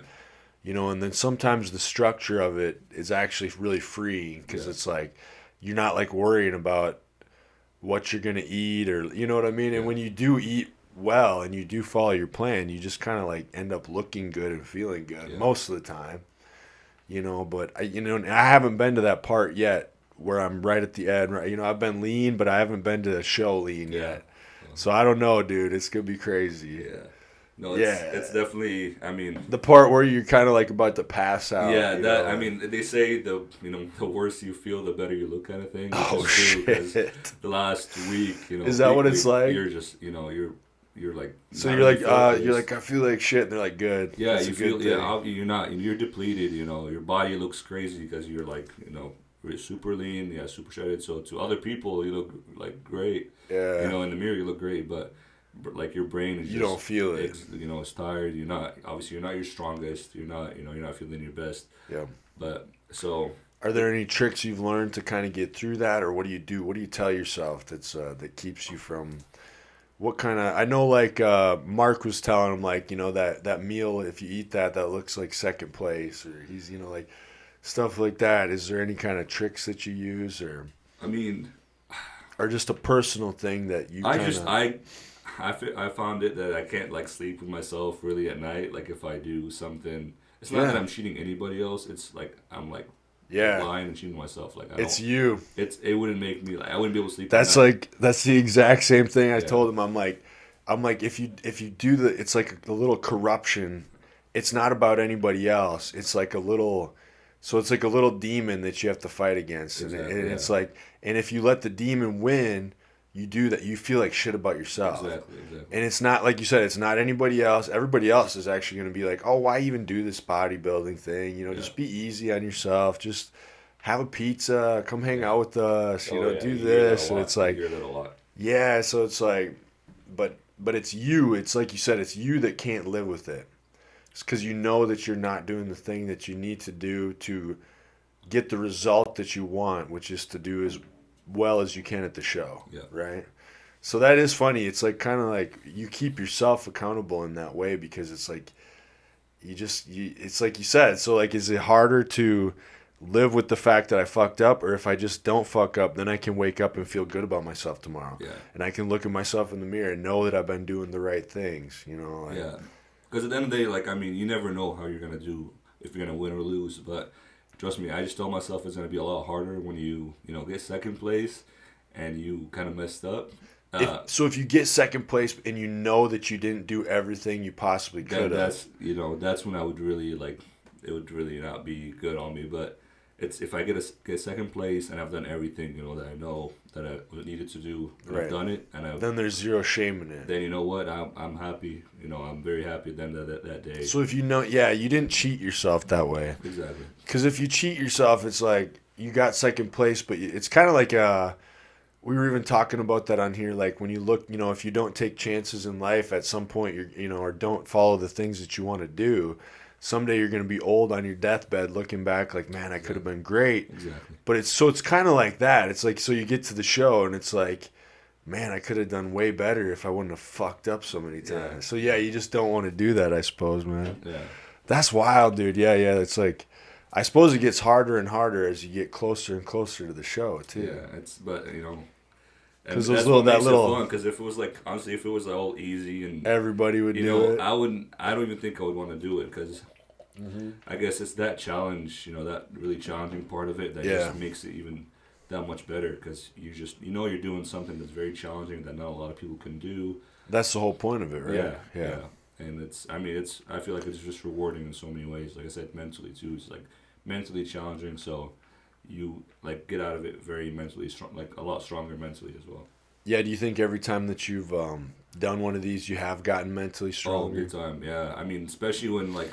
And then sometimes the structure of it is actually really freeing because Yeah. it's like you're not like worrying about what you're gonna eat or you know what I mean. And Yeah. when you do eat well and you do follow your plan, you just kind of like end up looking good and feeling good Yeah. most of the time. But I haven't been to that part yet where I'm right at the end. Right, I've been lean, but I haven't been to the show lean Yeah. yet. So I don't know, dude. It's gonna be crazy. Yeah. No, Yeah. it's definitely. I mean, The part where you're kind of like about to pass out. yeah. you That know, I mean, they say the worse you feel, the better you look, kind of thing. Which Oh is true, 'cause shit! the last week, Is that what it's like? You're just, you're like. So not you're really like, focused. I feel like shit. And they're like, good. Yeah, That's you a good feel thing. you're depleted. Your body looks crazy because you're like you're super lean, yeah, super shredded. So to other people, you look like great. Yeah. In the mirror you look great, but like your brain is You just, don't feel it. it's tired. You're not your strongest. You're not feeling your best. Yeah. But so Are there any tricks you've learned to kind of get through that, or what do you do? What do you tell yourself that keeps you from? What kind of? I know, like Mark was telling him, like that meal. If you eat that looks like second place, or he's like stuff like that. Is there any kind of tricks that you use, or I mean, just a personal thing that you? I found it that I can't like sleep with myself really at night. Like if I do something, it's not that I'm cheating anybody else. It's like I'm like lying and cheating myself. Like it's you. It wouldn't make me like I wouldn't be able to sleep. That's that's the exact same thing I told him. I'm like if you do it's like a little corruption. It's not about anybody else. It's like a little. So it's like a little demon that you have to fight against, Exactly, and it's like, and if you let the demon win, you do that. You feel like shit about yourself. Exactly. And it's not like you said. It's not anybody else. Everybody else is actually going to be like, oh, why even do this bodybuilding thing? Just be easy on yourself. Just have a pizza. Come hang out with us. Do this. And it's like, you hear that a lot. yeah. So it's like, but it's you. It's like you said. It's you that can't live with it. It's because you know that you're not doing the thing that you need to do to get the result that you want, which is to do as well as you can at the show. Yeah. Right? So that is funny. It's like kind of like you keep yourself accountable in that way because it's like it's like you said. So like, is it harder to live with the fact that I fucked up, or if I just don't fuck up, then I can wake up and feel good about myself tomorrow. Yeah. And I can look at myself in the mirror and know that I've been doing the right things. Yeah. Because at the end of the day, like, I mean, you never know how you're going to do, if you're going to win or lose. But trust me, I just told myself it's going to be a lot harder when you get second place and you kind of messed up. So if you get second place and you know that you didn't do everything you possibly could have. That's when I would really, like, it would really not be good on me. But it's if I get second place and I've done everything, that I know that I needed to do, and I've done it, and then there's zero shame in it. Then you know what, I'm happy. I'm very happy at the end of that day. So if you didn't cheat yourself that way. Exactly. Because if you cheat yourself, it's like you got second place, but it's kind of like we were even talking about that on here. Like when you look, if you don't take chances in life, at some point or don't follow the things that you want to do. Someday you're going to be old on your deathbed looking back like, man, I could have been great. Exactly. But it's kind of like that. It's like, so you get to the show and it's like, man, I could have done way better if I wouldn't have fucked up so many times. Yeah. So yeah, you just don't want to do that, I suppose, man. Yeah. That's wild, dude. Yeah. It's like, I suppose it gets harder and harder as you get closer and closer to the show too. Yeah, because that's what makes it fun. Because if it was like, honestly, if it was all easy and everybody would do it, I don't even think I would want to do it because I guess it's that challenge, that really challenging part of it that just makes it even that much better because you're doing something that's very challenging that not a lot of people can do. That's the whole point of it, right? Yeah. And I feel like it's just rewarding in so many ways. Like I said, mentally too. It's like mentally challenging, so you like get out of it very mentally strong, like a lot stronger mentally as well. Yeah, do you think every time that you've done one of these, you have gotten mentally stronger? Oh, big time, yeah. I mean, especially when like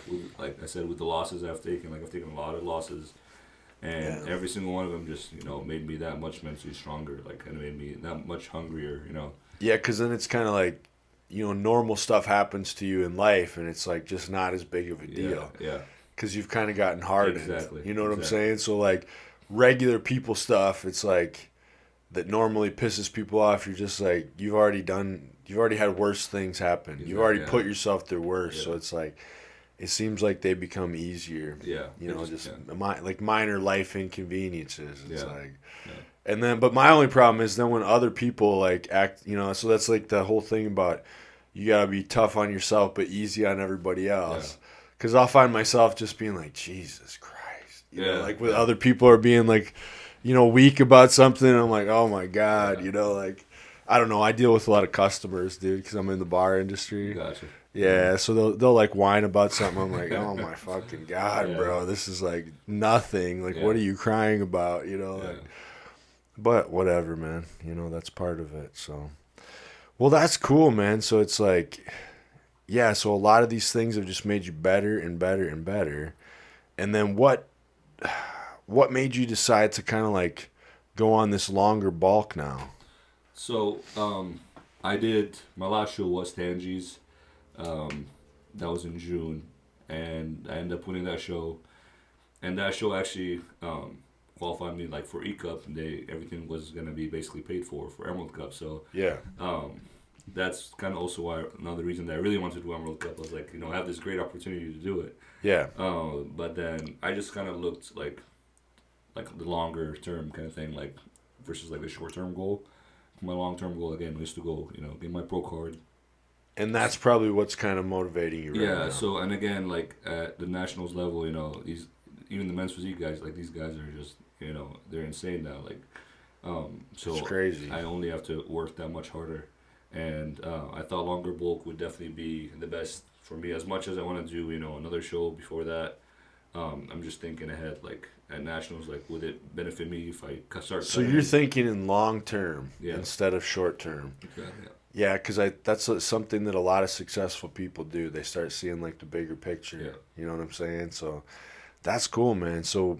I said, with the losses I've taken a lot of losses, And every single one of them just, made me that much mentally stronger, like, and made me that much hungrier. Yeah, because then it's kind of like, normal stuff happens to you in life, and it's like just not as big of a deal. Yeah. Because you've kind of gotten hardened. Exactly. You know what I'm saying? So like regular people stuff, it's like that normally pisses people off. You're just like you've already had worse things happen. Exactly, You've already put yourself through worse. Yeah. So it's like it seems like they become easier. Yeah. Like minor life inconveniences. It's Yeah. like. And then, but my only problem is then when other people like act, so that's like the whole thing about you gotta be tough on yourself but easy on everybody else. Because I'll find myself just being like, Jesus Christ, like with other people are being like, weak about something. I'm like, oh my God, like I don't know. I deal with a lot of customers, dude, because I'm in the bar industry. Gotcha. Yeah, so they'll like whine about something. I'm like, oh my fucking God, bro, this is like nothing. Like, what are you crying about? Like. But whatever, man. That's part of it. So, well, that's cool, man. So it's like, yeah. So a lot of these things have just made you better and better and better. And then what made you decide to kind of like go on this longer bulk now? So, I did my last show was Tangi's. That was in June, and I ended up winning that show. And that show actually qualified me like for E Cup, and everything was gonna be basically paid for Emerald Cup. So yeah, that's kind of also why another reason that I really wanted to do Emerald Cup. I was like, I have this great opportunity to do it. Yeah. But then I just kind of looked like the longer term kind of thing, like versus like the short term goal. My long term goal again was to go, get my pro card. And that's probably what's kind of motivating you right now. Yeah. So and again, like at the nationals level, these even the men's physique guys, like these guys are just. They're insane now. Like, so it's crazy. I only have to work that much harder, and I thought longer bulk would definitely be the best for me. As much as I want to do, another show before that, I'm just thinking ahead. Like at nationals, like would it benefit me if I start? So you're thinking in long term instead of short term. Exactly. Yeah, because that's something that a lot of successful people do. They start seeing like the bigger picture. Yeah. You know what I'm saying? So that's cool, man. So.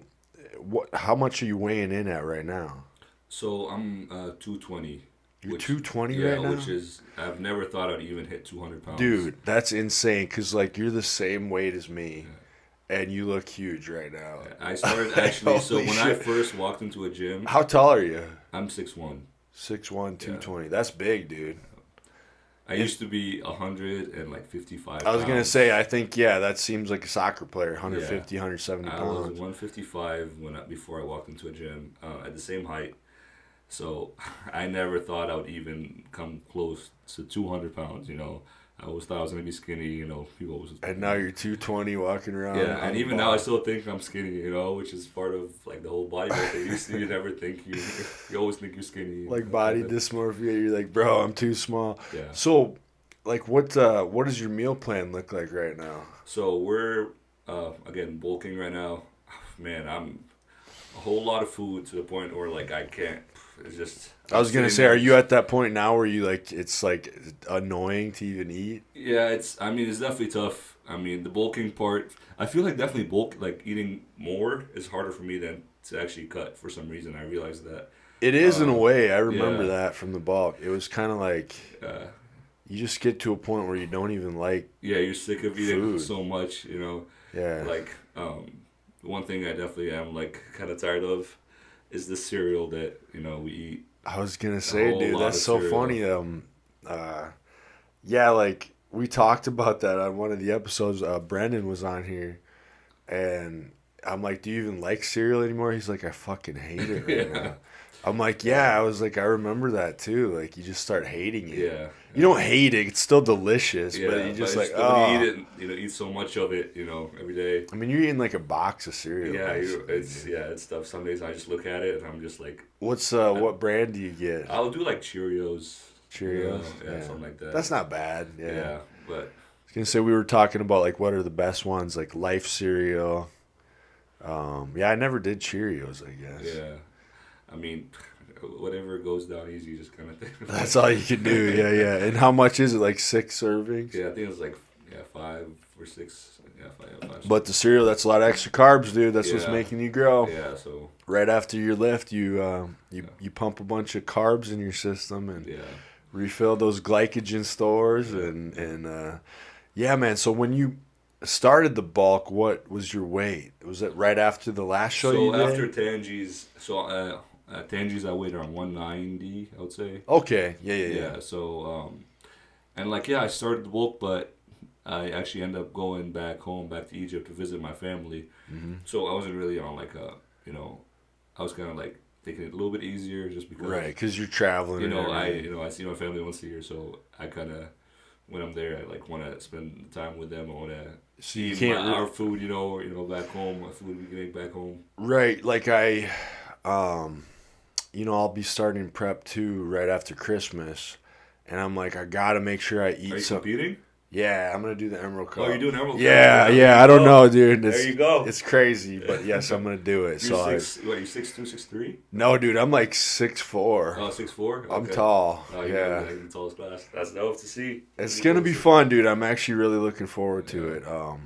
How much are you weighing in at right now? So I'm 220. You're 220 right now? Which is, I've never thought I'd even hit 200 pounds. Dude, that's insane because like you're the same weight as me and you look huge right now. I started actually, so when I first walked into a gym. How tall are you? I'm 6'1". 6'1", 220. That's big, dude. I used to be 155 I was going to say, I think, that seems like a soccer player, 150, 170 pounds. I was 155 before I walked into a gym at the same height. So I never thought I would even come close to 200 pounds, I always thought I was going to be skinny, people always... And now you're 220 walking around. Yeah, and even now I still think I'm skinny, which is part of, like, the whole bodybuilding. You never think you always think you're skinny. Like body dysmorphia, you're like, bro, I'm too small. Yeah. So, like, what does your meal plan look like right now? So we're, again, bulking right now. Man, I'm a whole lot of food to the point where, like, I can't... It's just. I was gonna say, are you at that point now where you like it's like annoying to even eat? Yeah, it's definitely tough. The bulking part, I feel like definitely eating more is harder for me than to actually cut for some reason. I realized that. It is in a way. I remember that from the bulk. It was kind of like you just get to a point where you don't even like. Yeah, you're sick of eating food so much, Yeah. Like, one thing I definitely am like kind of tired of. Is the cereal that we eat? I was gonna say, dude, that's so cereal. funny. Yeah, like we talked about that on one of the episodes. Brendan was on here, and I'm like, "Do you even like cereal anymore?" He's like, "I fucking hate it right now." I'm like, "Yeah." I was like, "I remember that too." Like, you just start hating it. Yeah. You don't hate it; it's still delicious, but you just when you eat it, eat so much of it, every day. I mean, you're eating like a box of cereal. Yeah, it's stuff. Some days I just look at it and I'm just like. What brand do you get? I'll do like Cheerios. Cheerios, something like that. That's not bad. Yeah, but. I was gonna say we were talking about like what are the best ones, like Life cereal. I never did Cheerios, I guess. Yeah, whatever goes down easy, just kind of thing. That's all you can do. Yeah. And how much is it? Like 6 servings? Yeah, I think it's like 5 or 6. 5 But the cereal, that's a lot of extra carbs, dude. That's what's Yeah. making you grow. Yeah, so Right after your lift, you pump a bunch of carbs in your system and yeah. refill those glycogen stores and yeah, man. So when you started the bulk, what was your weight? Was it right after the last show you So did? after Tangi's, at Tangi's I weighed around 190, I would say. Okay, yeah. Yeah. So and like I started the bulk, but I actually ended up going back home, back to Egypt to visit my family. Mm-hmm. So I wasn't really on like a, I was kind of like taking it a little bit easier just because. Right, because you're traveling. And everything. I see my family once a year, so I kind of when I'm there, I like want to spend time with them. I want to So you eat can't our food, back home, my food we can make back home. right. Like I'll be starting prep too right after Christmas, and I'm like, I gotta make sure I eat Are you some. competing? Yeah, I'm gonna do the Emerald Cup. Oh, you're doing Emerald Cup? Yeah. I don't know, dude. There you go. It's crazy, but yes, I'm gonna do it. You're So you 6'2", 6'3"? no, dude, I'm like 6'4". Oh, 6'4"? I'm Okay. tall. Oh, Yeah. you're in the tallest class. That's dope to see. It's gonna be fun, dude. I'm actually really looking forward to it.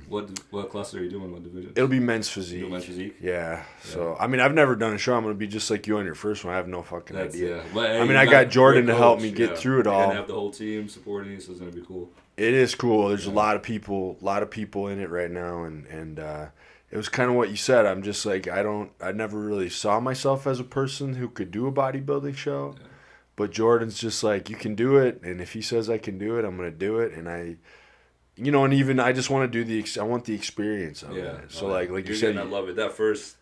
What class are you doing? What division? It'll be men's You physique. do men's physique? Yeah. So I mean, I've never done a show. I'm gonna be just like you on your first one. I have no fucking idea. Yeah. But, hey, I mean, you I got Jordan great to help coach, me get through it You're all. gonna have the whole team supporting you, so it's gonna be cool. It is cool. There's a lot of people in it right now, and it was kind of what you said. I'm just like I never really saw myself as a person who could do a bodybuilding show, but Jordan's just like, you can do it, and if he says I can do it, I'm gonna do it, and and even I just want to do I want the experience of it. So like you said, I love it. That first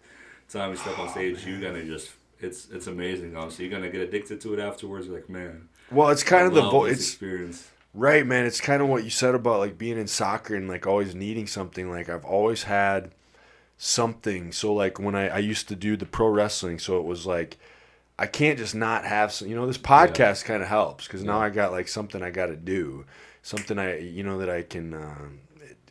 time you step on stage, you're gonna just it's amazing. Honestly, you're gonna get addicted to it afterwards. Like, man, well, it's kind of this it's experience. right, man. It's kind of what you said about like being in soccer and like always needing something. Like I've always had something. So like when I used to do the pro wrestling, so it was like I can't just not have some. This podcast kind of helps because now I got like something I got to do, something that I can.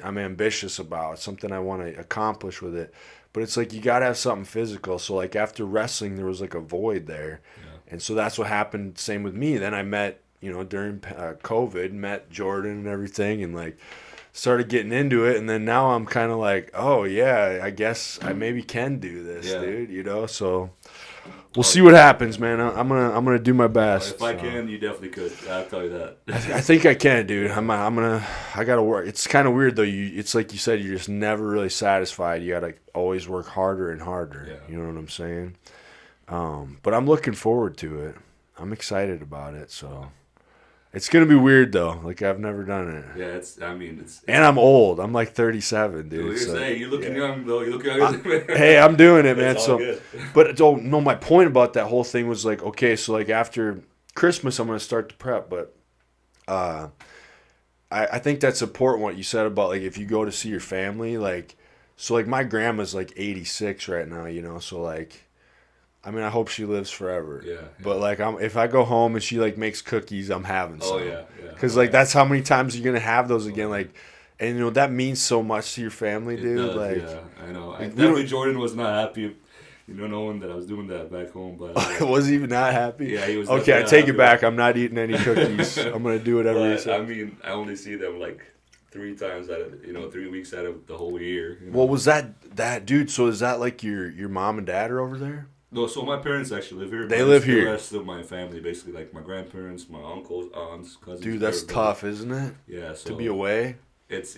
I'm ambitious about, something I want to accomplish with it. But it's like you got to have something physical. So like after wrestling, there was like a void there, and so that's what happened. Same with me. Then I met. During COVID, met Jordan and everything, and like started getting into it, and then now I'm kind of like, oh yeah, I guess I maybe can do this, dude. So we'll see what happens, man. I'm gonna do my best. If I can, you definitely could. I'll tell you that. I think I can, dude. I gotta work. It's kind of weird though. It's like you said, you're just never really satisfied. You gotta always work harder and harder. Yeah. You know what I'm saying? But I'm looking forward to it. I'm excited about it. So. It's gonna be weird though. Like I've never done it. Yeah, it's. And I'm old. I'm like 37, dude. You're looking young though. You look younger than me. Hey, I'm doing it, man. It's So, all good. but no. My point about that whole thing was like, okay, so like after Christmas, I'm gonna start the prep. But, I think that's important what you said about like if you go to see your family, like, so like my grandma's like 86 right now, so like. I mean, I hope she lives forever. Yeah. But like, if I go home and she like makes cookies, I'm having some. Oh yeah. Because like that's how many times you're gonna have those again. Like, and that means so much to your family, dude. It does, like, yeah, I know. Like, Definitely Jordan was not happy, knowing that I was doing that back home. But was he even not happy? Yeah, he was. Okay, I take it back. I'm not eating any cookies. I'm gonna do whatever you say. I mean, I only see them like 3 times out of 3 weeks out of the whole year. Well, was that dude? So is that like your mom and dad are over there? No, so my parents actually live here. They live here. The rest of my family, basically, like my grandparents, my uncles, aunts, cousins. Dude, that's tough, isn't it? Yeah. So to be away. It is.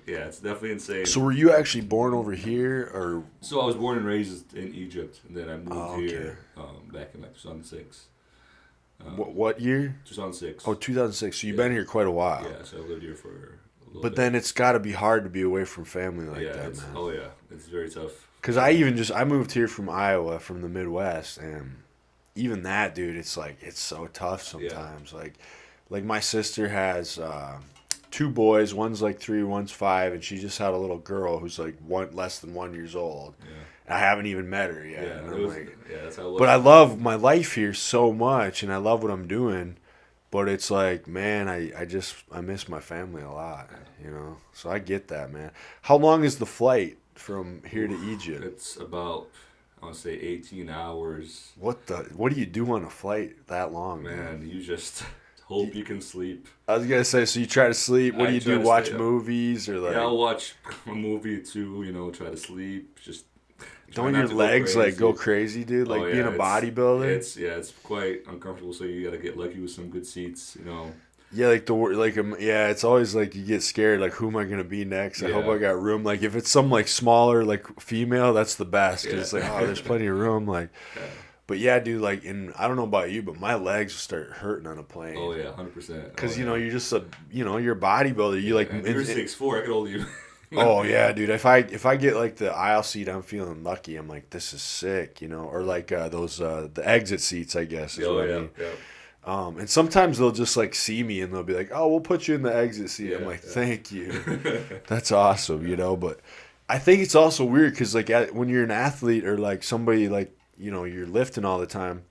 Yeah, it's definitely insane. So were you actually born over here, or? So I was born and raised in Egypt, and then I moved here back in like 2006. What year? 2006. Oh, 2006. So you've been here quite a while. Yeah, so I lived here for a little But bit. then it's got to be hard to be away from family like that, man. Oh yeah, it's very tough. Because I moved here from Iowa, from the Midwest, and even that, dude, it's like, it's so tough sometimes. Yeah. Like my sister has 2 boys, one's like 3, one's 5, and she just had a little girl who's like less than 1 year old. Yeah. And I haven't even met her yet. Yeah, that's how it was. But I love my life here so much, and I love what I'm doing. But it's like, man, I miss my family a lot, So I get that, man. How long is the flight from here to Egypt? It's about, I want to say 18 hours. What do you do on a flight that long, man? You just Hope you can sleep. I was gonna say, so you try to sleep. What do you do? Watch stay up. movies or like? Yeah, I'll watch a movie too. Try to sleep. Just don't your legs like go crazy, dude? Like being a bodybuilder. It's quite uncomfortable. So you gotta get lucky with some good seats. Yeah, yeah, it's always like you get scared. Like, who am I gonna be next? I hope I got room. Like, if it's some like smaller like female, that's the best because it's like, oh, there's plenty of room. Like, but yeah, dude. Like, I don't know about you, but my legs start hurting on a plane. Oh yeah, 100%. Because you're just you're a bodybuilder. You like you're 6'4". I could hold you. Oh yeah, dude. If I get like the aisle seat, I'm feeling lucky. I'm like, this is sick, or like those the exit seats, I guess. Is what I mean. Yeah. And sometimes they'll just like see me and they'll be like, "Oh, we'll put you in the exit seat." I'm like, "Thank you, that's awesome," But I think it's also weird because like when you're an athlete or like somebody like you're lifting all the time,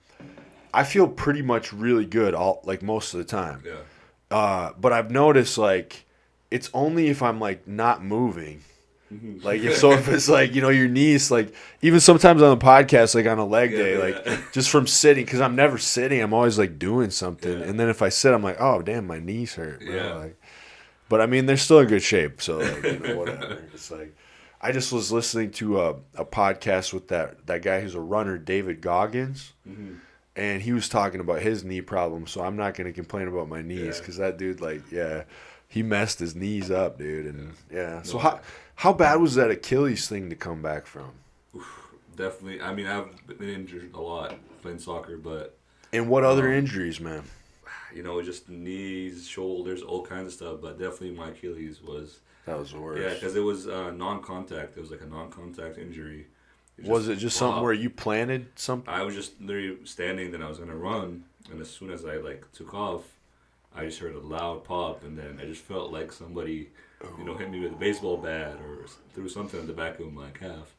I feel pretty much really good most of the time. Yeah. But I've noticed like it's only if I'm like not moving. Like if it's like your knees, like even sometimes on the podcast, like on a leg day, like just from sitting, because I'm never sitting, I'm always like doing something, and then if I sit, I'm like, oh damn, my knees hurt, bro. Yeah. Like, but I mean they're still in good shape, so like, whatever. It's like I just was listening to a podcast with that guy who's a runner, David Goggins, and he was talking about his knee problem. So I'm not gonna complain about my knees because that dude, like, he messed his knees up, dude, and So how bad was that Achilles thing to come back from? Oof, definitely. I mean, I've been injured a lot playing soccer, but. And what other injuries, man? Just knees, shoulders, all kinds of stuff. But definitely my Achilles was. That was the worst. Yeah, because it was non-contact. It was like a non-contact injury. Was it just something where you planted something? I was just literally standing, then I was gonna run, and as soon as I took off, I just heard a loud pop, and then I just felt like somebody, hit me with a baseball bat or threw something in the back of my calf.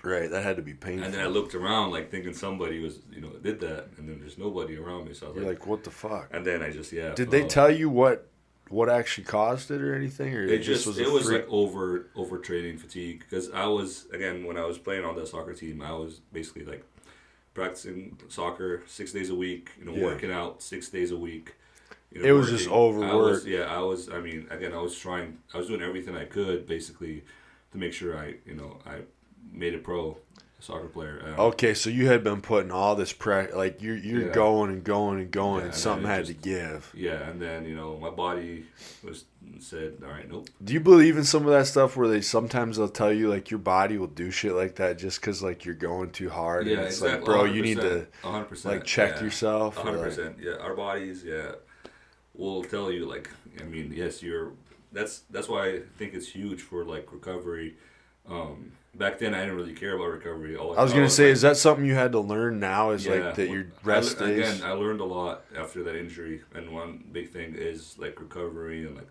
Right, that had to be painful. And then I looked around, like thinking somebody was, did that, and then there's nobody around me. So I was like, what the fuck? And then I just Did they tell you what actually caused it or anything, or it was like overtraining fatigue? Because I was, again, when I was playing on that soccer team, I was basically like practicing soccer 6 days a week, working out 6 days a week. It was just overwork. I was doing everything I could basically to make sure I made a pro soccer player. Okay, so you had been putting all this pressure, like you're going and going and going, and something had to give. Yeah, and then my body said, all right, nope. Do you believe in some of that stuff where sometimes they'll tell you like your body will do shit like that just because like you're going too hard? Yeah, and it's exactly. like, bro, 100%, you need to 100%, like check yourself. 100%. Yeah, our bodies, will tell you like, I mean, yes, that's why I think it's huge for like recovery. Back then I didn't really care about recovery. I was gonna say, is that something you had to learn now? Is like that your rest days? Again, I learned a lot after that injury, and one big thing is like recovery and like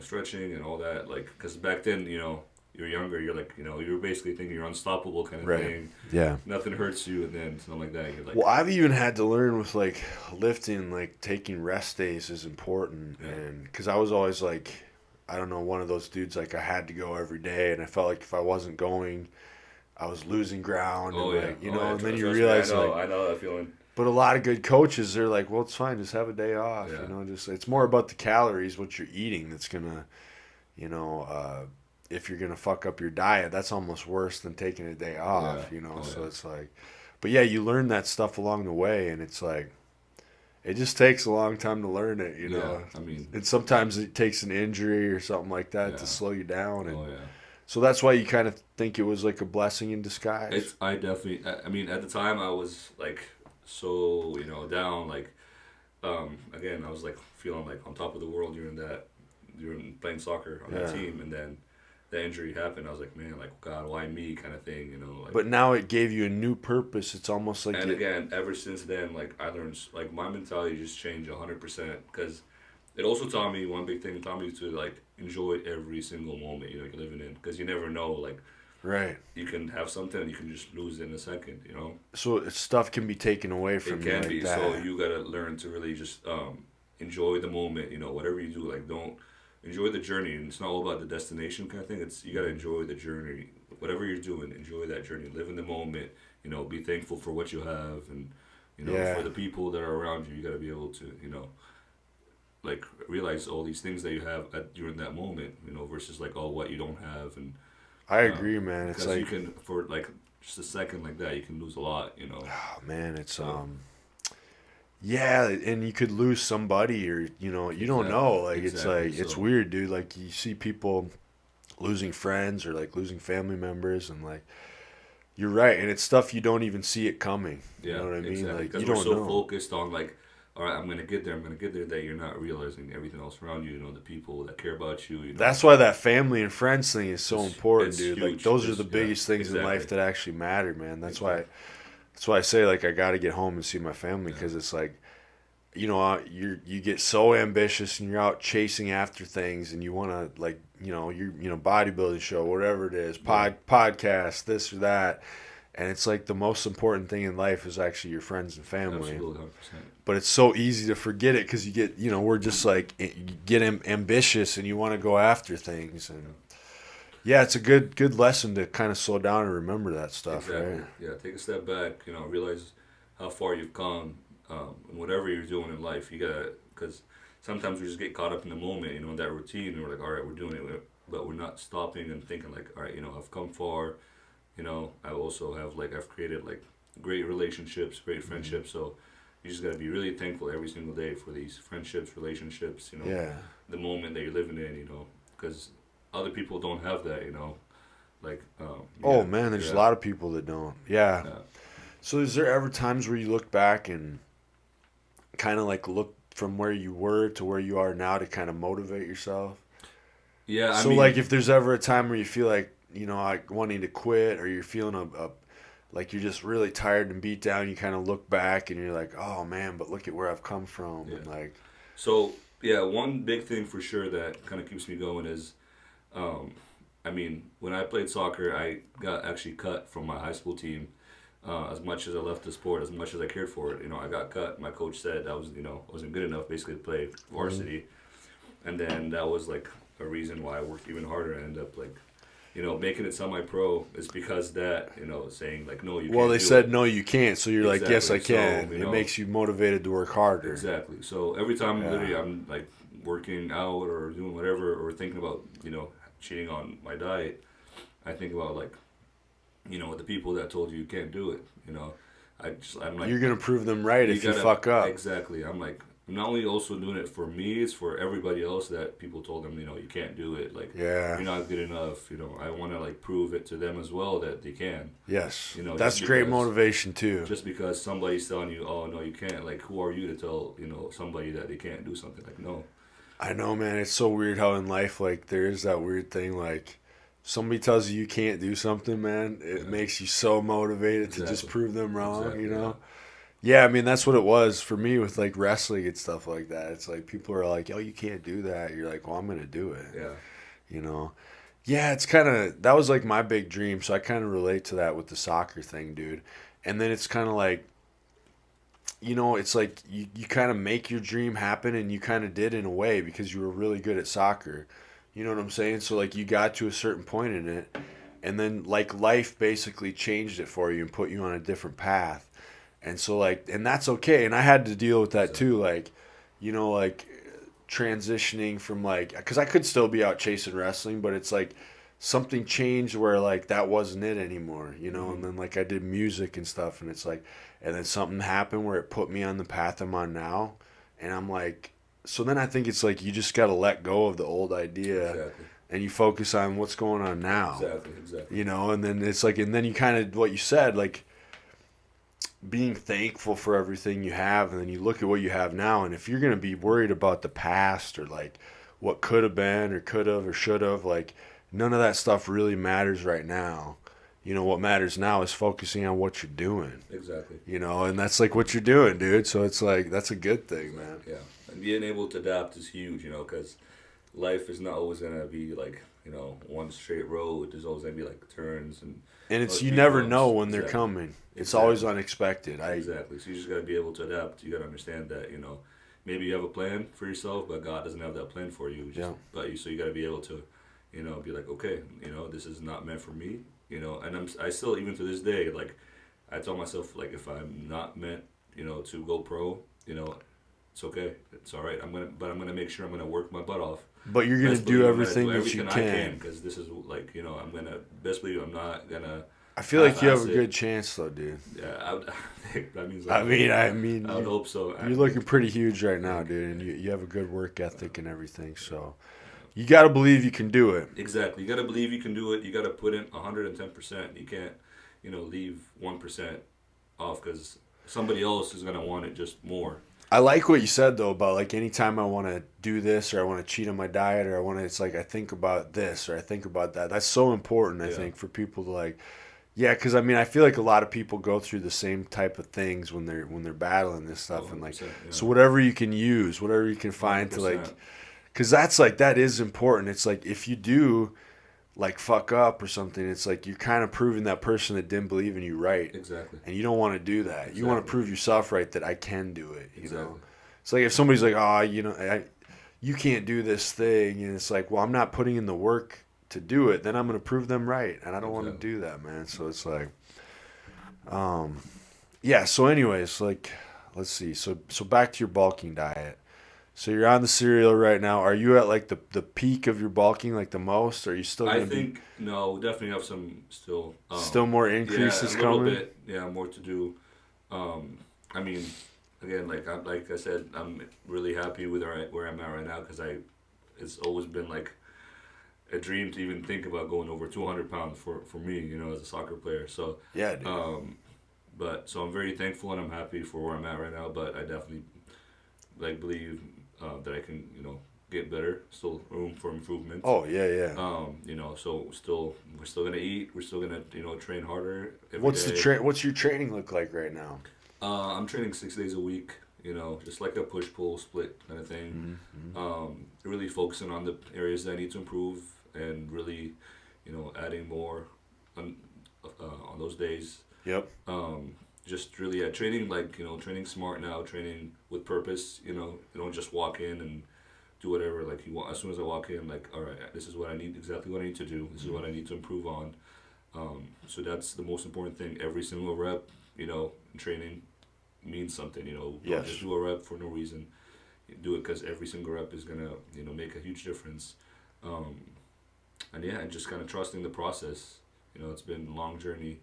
stretching and all that. Like, because back then you're younger, you're like you're basically thinking you're unstoppable kind of thing. Yeah. Nothing hurts you, and then something like that. You're like, well, I've even had to learn with like lifting, like taking rest days is important, and because I was always like, I don't know, one of those dudes, like I had to go every day, and I felt like if I wasn't going, I was losing ground. Oh, and yeah. And then you realize, I know that feeling. But a lot of good coaches, they're like, well, it's fine, just have a day off. Yeah. Just it's more about the calories, what you're eating, that's gonna, if you're gonna fuck up your diet, that's almost worse than taking a day off. So it's like, but yeah, you learn that stuff along the way, and it's like, it just takes a long time to learn it, Yeah, I mean, and sometimes it takes an injury or something like that to slow you down. And oh yeah. So that's why you kind of think it was like a blessing in disguise. I definitely. I mean, at the time, I was like so down. Like, again, I was like feeling like on top of the world during playing soccer on that team, and then the injury happened. I was like, man, like, God, why me, kind of thing, Like, but now it gave you a new purpose. It's almost like. And again, ever since then, like I learned, like my mentality just changed 100%, because it also taught me one big thing. It taught me to like enjoy every single moment you're living in, because you never know, like. Right. You can have something and you can just lose it in a second, So stuff can be taken away from you. It can be. That. So you gotta learn to really just enjoy the moment. Whatever you do, like don't enjoy the journey. And it's not all about the destination kind of thing. It's you gotta enjoy the journey. Whatever you're doing, enjoy that journey. Live in the moment. Be thankful for what you have, and You know, Yeah. for the people that are around you, you got to be able to, you know, like realize all these things that you have during that moment, you know, versus like all what you don't have, and I agree, man. It's because you like, can for like just a second like that, you can lose a lot, you know. oh man, it's So yeah, and you could lose somebody, or you don't exactly, know. Like exactly. it's So weird, dude. Like you see people losing friends or like losing family members, and like you're right, and it's stuff you don't even see it coming. You yeah, know what I mean? exactly. Like you Because we're don't so know. focused on like, all right, I'm gonna get there, I'm gonna get there, that you're not realizing everything else around you. You know, the people that care about you. You know, That's why that family and friends thing is so important, it's dude. Like huge. those are It's the yeah, biggest things in life exactly, that actually matter, man. exactly. That's why I say like I got to get home and see my family, Yeah, because it's like you get so ambitious and you're out chasing after things, and you want to like bodybuilding show, whatever it is, yeah, podcast, this or that, and it's like the most important thing in life is actually your friends and family. absolutely, 100%. But it's so easy to forget it because you get we're just like you get ambitious and you want to go after things. And yeah, it's a good lesson to kind of slow down and remember that stuff, Exactly. right? Yeah. Take a step back. You know, realize how far you've come, and whatever you're doing in life, you gotta. Because sometimes we just get caught up in the moment. You know, in that routine, and we're like, all right, we're doing it, but we're not stopping and thinking like, all right, you know, I've come far. You know, I also have like I've created like great relationships, great Mm-hmm. friendships. So you just gotta be really thankful every single day for these friendships, relationships. You know, Yeah. the moment that you're living in. You know, because other people don't have that. You know, like Oh yeah, man, there's a yeah. lot of people that don't. Yeah. Yeah. So is there ever times where you look back and kind of like look from where you were to where you are now to kind of motivate yourself? Yeah, I So like mean, if there's ever a time where you feel like, like wanting to quit, or you're feeling like you're just really tired and beat down, you kind of look back and you're like, "Oh man, but look at where I've come from." yeah. And like, So yeah, one big thing for sure that kind of keeps me going is, um, I mean, when I played soccer, I got actually cut from my high school team. As much as I loved the sport, as much as I cared for it, you know, I got cut. My coach said I was, you know, wasn't good enough basically to play mm, varsity, and then that was like a reason why I worked even harder and ended up like, you know, making it semi-pro is because that, you know, saying like, no, you well, can't they do said it. no, you can't. So you're like, "Yes, I Exactly. So, can." you It know, makes you motivated to work harder. exactly. So every time Yeah. literally I'm like working out or doing whatever or thinking about, you know, cheating on my diet, I think about like, you know, the people that told you you can't do it, you know. I'm like, You're gonna prove them right you if you gotta, fuck up. exactly. I'm like, I'm not only also doing it for me, it's for everybody else that people told them, you know, you can't do it. Like, Yeah. you're not good enough. You know, I want to like prove it to them as well that they can. Yes. You know, That's great motivation too. just because somebody's telling you, oh no, you can't. Like, who are you to tell somebody that they can't do something? Like, no, I know, man. It's so weird how in life, like, there is that weird thing, like, somebody tells you you can't do something, man. It yeah, makes you so motivated to just exactly, prove them wrong, you exactly, yeah, know? Yeah, I mean, that's what it was for me with, like, wrestling and stuff like that. It's like people are like, oh, you can't do that. You're like, well, I'm going to do it, yeah, you know? Yeah, it's kind of, that was like my big dream. So I kind of relate to that with the soccer thing, dude. And then it's kind of like, it's like you kind of make your dream happen, and you kind of did in a way because you were really good at soccer. You know what I'm saying? So like you got to a certain point in it, and then like life basically changed it for you and put you on a different path. And so like, and that's okay. And I had to deal with that too, exactly, like, like transitioning from like, because I could still be out chasing wrestling, but it's like something changed where like that wasn't it anymore, mm-hmm. and then like I did music and stuff, and it's like, and then something happened where it put me on the path I'm on now, and I'm like, so then I think it's like you just got to let go of the old idea, Exactly, and you focus on what's going on now, exactly, exactly, and then it's like, and then you kind of, what you said, like being thankful for everything you have, and then you look at what you have now, and if you're going to be worried about the past or like what could have been or could have or should have, like none of that stuff really matters right now. What matters now is focusing on what you're doing, exactly, and that's like what you're doing, dude. So it's like that's a good thing, man. exactly. Yeah, and being able to adapt is huge. You know, because life is not always gonna be like one straight road. There's always gonna be like turns and And it's, must you be never know bumps. when they're Exactly, coming. It's always exactly, unexpected. exactly. So you just gotta be able to adapt. You gotta understand that maybe you have a plan for yourself, but God doesn't have that plan for you. Just Yeah. but you so you gotta be able to be like, okay, this is not meant for me. And I still even to this day like I tell myself like if I'm not meant to go pro, it's okay. It's all right. But I'm gonna make sure I'm gonna work my butt off. But you're gonna Best believe do I'm gonna everything do that everything you I can. because this is like, I'm gonna best believe I'm not gonna I feel like you have half-ass a it. good chance, though, dude. Yeah, that means I I would you, hope so. you're looking pretty huge right now, dude, and you have a good work ethic and everything. So you got to believe you can do it. Exactly. You got to believe you can do it. You got to put in 110%. You can't, leave 1% off because somebody else is gonna want it just more. I like what you said though about like anytime I want to do this or I want to cheat on my diet or I want to, it's like I think about this or I think about that. That's so important, I Yeah. think, for people to like. Yeah, because I mean, I feel like a lot of people go through the same type of things when they're battling this Oh, stuff, and like, 100%. Yeah. so whatever you can use, whatever you can find to like, 100%. because that's like that is important. It's like if you do like fuck up or something, it's like you're kind of proving that person that didn't believe in you right, Exactly. and you don't want to do that. You want to Exactly. prove yourself right that I can do it. You know, Exactly. it's like if somebody's like, oh, you can't do this thing, and it's like, well, I'm not putting in the work to do it, then I'm going to prove them right, and I don't want to Exactly. do that, man. So it's like, yeah. So anyways, like, let's see. So back to your bulking diet. So you're on the cereal right now. Are you at like the peak of your bulking, like the most? Or are you still I gonna be think no, we definitely have some still. still more Yeah, increases a little coming? bit. Yeah, more to do. I mean, again, like I said, I'm really happy with where I'm at right now because it's always been like a dream to even think about going over 200 pounds for me, as a soccer player. So, Yeah, dude. so I'm very thankful and I'm happy for where I'm at right now. But I definitely believe that I can, get better. Still room for improvement. Oh yeah, yeah. So we're still gonna eat. We're still gonna train harder every What's the day. What's your training look like right now? I'm training 6 days a week. Just like a push pull split kind of thing. Really focusing on the areas that I need to improve and really, adding more on those days. Yep. Just really training training smart now, training with purpose. You don't just walk in and do whatever. Like as soon as I walk in, like, all right, this is what I need, exactly what I need to do. This is what I need to improve on. So that's the most important thing. Every single rep, in training means something. Don't Yes. just do a rep for no reason. You do it because every single rep is gonna make a huge difference. And yeah, and just kind of trusting the process. It's been a long journey.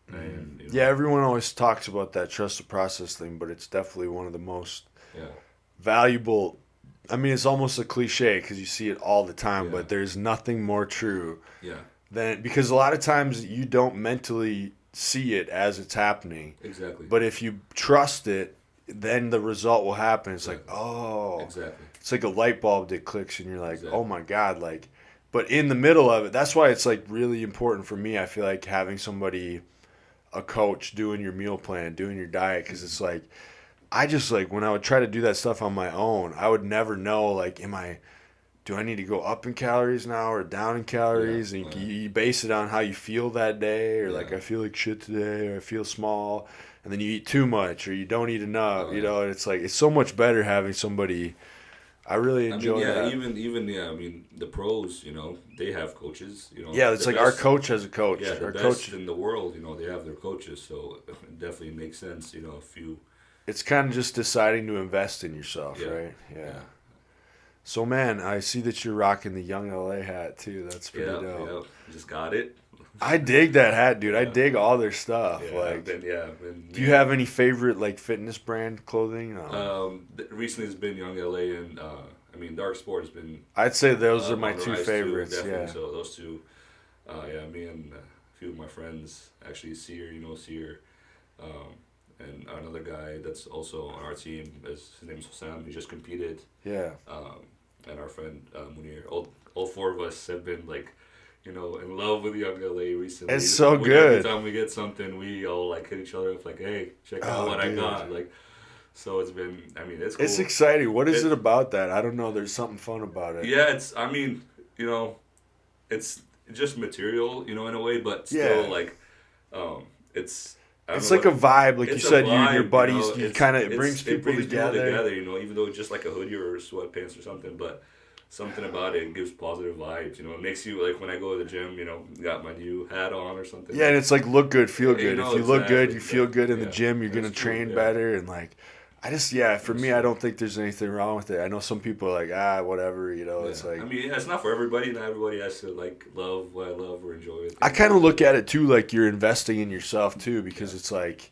And Yeah, everyone always talks about that trust the process thing, but it's definitely one of the most yeah, valuable. I mean, it's almost a cliche because you see it all the time, Yeah. but there's nothing more true yeah, than because a lot of times you don't mentally see it as it's happening, exactly. but if you trust it, then the result will happen. It's like, oh, Exactly. it's like a light bulb that clicks, and you're like, Exactly. oh my god, like. But in the middle of it, that's why it's like really important for me. I feel like having somebody, a coach, doing your meal plan, doing your diet, because it's like I just like when I would try to do that stuff on my own, I would never know like, do I need to go up in calories now or down in calories? Yeah, And right. you base it on how you feel that day, or like Yeah. I feel like shit today, or I feel small, and then you eat too much or you don't eat enough, Oh, yeah. And it's like it's so much better having somebody. I really I mean, enjoy yeah, that. even yeah. I mean, the pros, they have coaches. Yeah, it's the like our best- coach has a coach. Yeah, the Our best coach. in the world, they have their coaches, so it definitely makes sense. If you, It's kind of just deciding to invest in yourself, Yeah. right? Yeah. yeah, So man, I see that you're rocking the Young LA hat too. That's pretty yeah, dope. just got it. I dig that hat, dude. I Yeah. dig all their stuff. Yeah, Like, been. do you have any favorite like fitness brand clothing? Recently it's been Young LA and I mean Dark Sport has been. I'd say those are my on the two rise, too, favorites. definitely. Yeah. So those two, yeah, me and a few of my friends actually Sear, and another guy that's also on our team. His name's Sam. He just competed. Yeah. And our friend Munir. All four of us have been like, in love with Young LA recently. It's so Every good. time we get something, we all like hit each other up like, "Hey, check out Oh, what I dude. got!" Like, so it's been. I mean, it's cool. It's exciting. What is It- it about that? I don't know. There's something fun about it. Yeah, it's. I mean, it's just material, in a way, but still Yeah. like, it's. I don't It's know like a vibe, like you it's a said. Your vibe, buddies, it's- you kind of it's- brings people together. even though it's just like a hoodie or sweatpants or something. But something about it gives positive vibes. You know, it makes you like when I go to the gym. You know, got my new hat on or something. Yeah, and it's like look good, feel You good. If know, you look good, exactly. you feel good in the Yeah, gym. You're gonna that's true. train Yeah. better, and like, yeah, for That's me, I true. don't think there's anything wrong with it. I know some people are like whatever, you know. Yeah, It's like I mean, yeah, it's not for everybody. Not everybody has to like love what I love or enjoy I things kind like of that. look at it too, like you're investing in yourself too, because Yeah, it's like,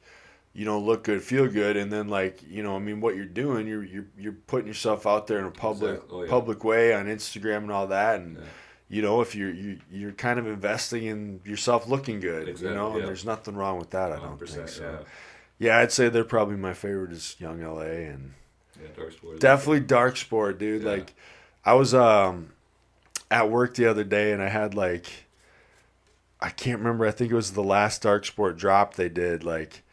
look good, feel good, and then like, I mean, what you're doing, you're putting yourself out there in a public exactly. Oh yeah, public way on Instagram and all that, and yeah, if you're kind of investing in yourself looking good, exactly. and Yeah, there's nothing wrong with that, I don't think 100%. so. Yeah, Yeah, I'd say they're probably my favorite is Young LA, and yeah. Dark sport. definitely Dark Sport, dude. Yeah. Like, I was at work the other day, and I had like, I can't remember. I think it was the last Dark Sport drop they did. Like,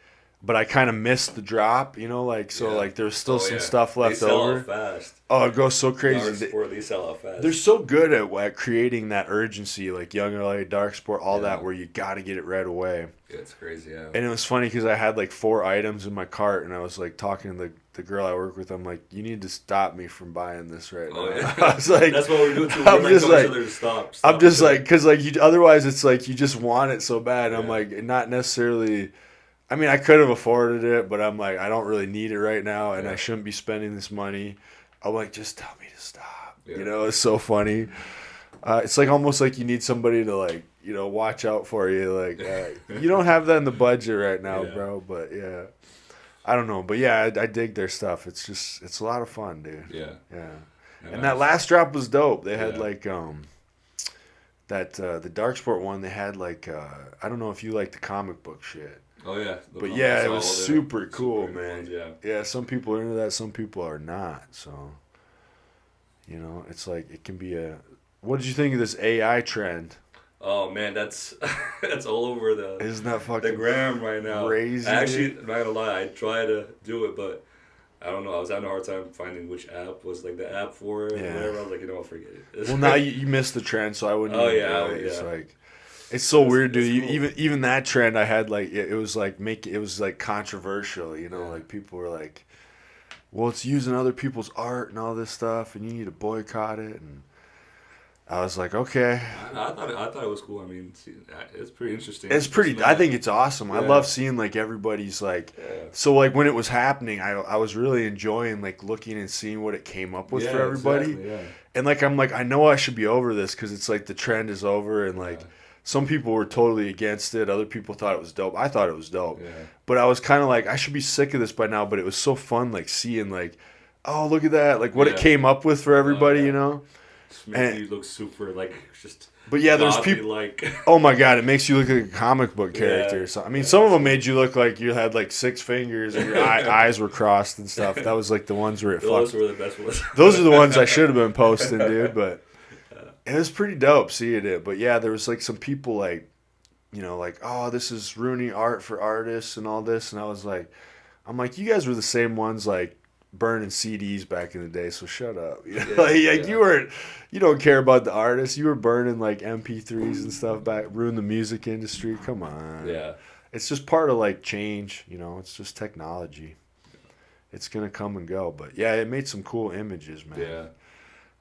but I kind of missed the drop, like, so Yeah. like there's still Oh some yeah. stuff They left sell out over. fast. Oh, it goes so Dark crazy. sport. They sell out They're fast. so good at creating that urgency, like Young LA, Dark Sport, all Yeah. that, where you got to get it right away. Yeah, it's crazy. Yeah. And it was funny because I had like 4 items in my cart, and I was like talking to the girl I work with. I'm like, you need to stop me from buying this right now. Oh yeah. I was like, That's what we're doing too. I'm We're like just telling like, each other to stop. I'm just stop. like, because like you, otherwise it's like you just want it so bad. I'm Yeah. like, not necessarily. I mean, I could have afforded it, but I'm like, I don't really need it right now, and I Yeah. shouldn't be spending this money. I'm like, just tell me to stop. Yeah. It's so funny. It's like almost like you need somebody to like, watch out for you. Like, you don't have that in the budget right now, Yeah. bro. But yeah, I don't know. But yeah, I dig their stuff. It's a lot of fun, dude. Yeah. Yeah. And And that last drop was dope. They had Yeah. like that the Dark Sport one. They had like I don't know if you like the comic book shit. Oh yeah. But yeah, it was All the super cool, super man. ones, yeah. Yeah, some people are into that, some people are not. So, it's like it can be a. What did you think of this AI trend? Oh man, that's that's all over the Isn't that the fucking gram right now. crazy? I actually, dude? I'm not gonna lie, I tried to do it, but I don't know. I was having a hard time finding which app was like the app for it or Yeah. whatever. I was like, forget it. Well, now you missed the trend, so I wouldn't. Oh, even yeah, do it. It's yeah. like it's so weird, dude. it's cool. Even that trend, I had like it was like it was like controversial. Yeah. Like people were like, "Well, it's using other people's art and all this stuff, and you need to boycott it." And I was like, "Okay." I thought it was cool. I mean, it's pretty interesting. It's pretty. I think it's awesome. I Yeah. love seeing like everybody's like. Yeah. So like when it was happening, I was really enjoying like looking and seeing what it came up with for everybody. Exactly, yeah. And like I'm like I know I should be over this because it's like the trend is over and like Yeah. some people were totally against it. Other people thought it was dope. I thought it was dope. Yeah. But I was kind of like I should be sick of this by now. But it was so fun like seeing like, oh look at that, like what it Yeah. came up with for everybody, yeah. Just makes And- you look super like just. But yeah, there's godly, people. like. Oh my god, it makes you look like a comic book character. Yeah. So I mean, Yeah, some of them absolutely. made you look like you had like 6 fingers and your eyes were crossed and stuff. That was like the ones where it Those fucked. were the best ones. Those are the ones I should have been posting, dude. But it was pretty dope seeing it. But yeah, there was like some people like, like, oh, this is ruining art for artists and all this. And I was like, I'm like, you guys were the same ones like burning CDs back in the day, so shut up. You weren't, you don't care about the artists. You were burning like MP3s and stuff back, ruin the music industry. Come on. Yeah. It's just part of like change, it's just technology. It's gonna come and go. But yeah, it made some cool images, man. Yeah.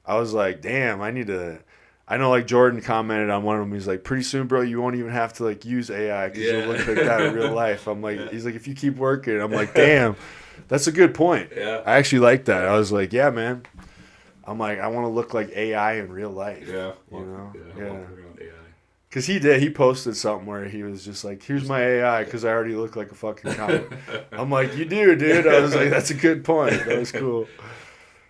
I was like, damn, I need to. I know, like Jordan commented on one of them. He's like, pretty soon, bro, you won't even have to like use AI because Yeah. you'll look like that in real life. I'm like, Yeah. he's like, if you keep working, I'm like, damn, that's a good point. Yeah. I actually like that. I was like, yeah, man. I'm like, I want to look like AI in real life. Yeah. Yeah. Walking around AI. Because he did. He posted something where he was just like, here's my AI because I already look like a fucking comic. I'm like, you do, dude. I was like, that's a good point. That was cool.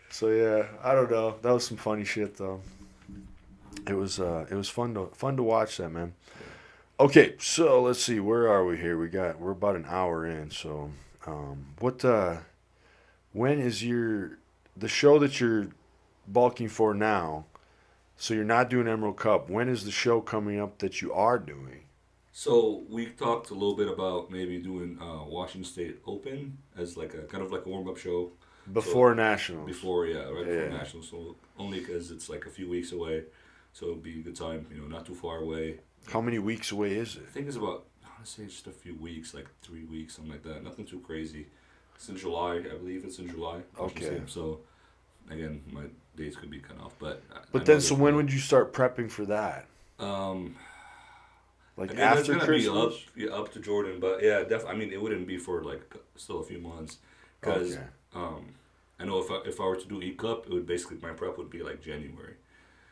So yeah, I don't know. That was some funny shit though. It was fun to watch that, man. Okay, so let's see, where are we here? We're about an hour in. So, when is the show that you're bulking for now? So you're not doing Emerald Cup. When is the show coming up that you are doing? So we talked a little bit about maybe doing Washington State Open as like a kind of like a warm up show Before Nationals. before, right before Yeah. Nationals. So only because it's like a few weeks away, so it'd be a good time. Not too far away. How many weeks away is I it? think it's about, I want to say just a few weeks, like 3 weeks, something like that. Nothing too crazy. It's in July, I believe it's in July. Washington Okay. State. So again, my days could be cut off, but I But know then, so there's when no- would you start prepping for that? um Like again, that's after gonna be Christmas? up to Jordan, but yeah, definitely. I mean, it wouldn't be for like still a few months, because Okay. I know if I were to do E Cup, it would basically my prep would be like January.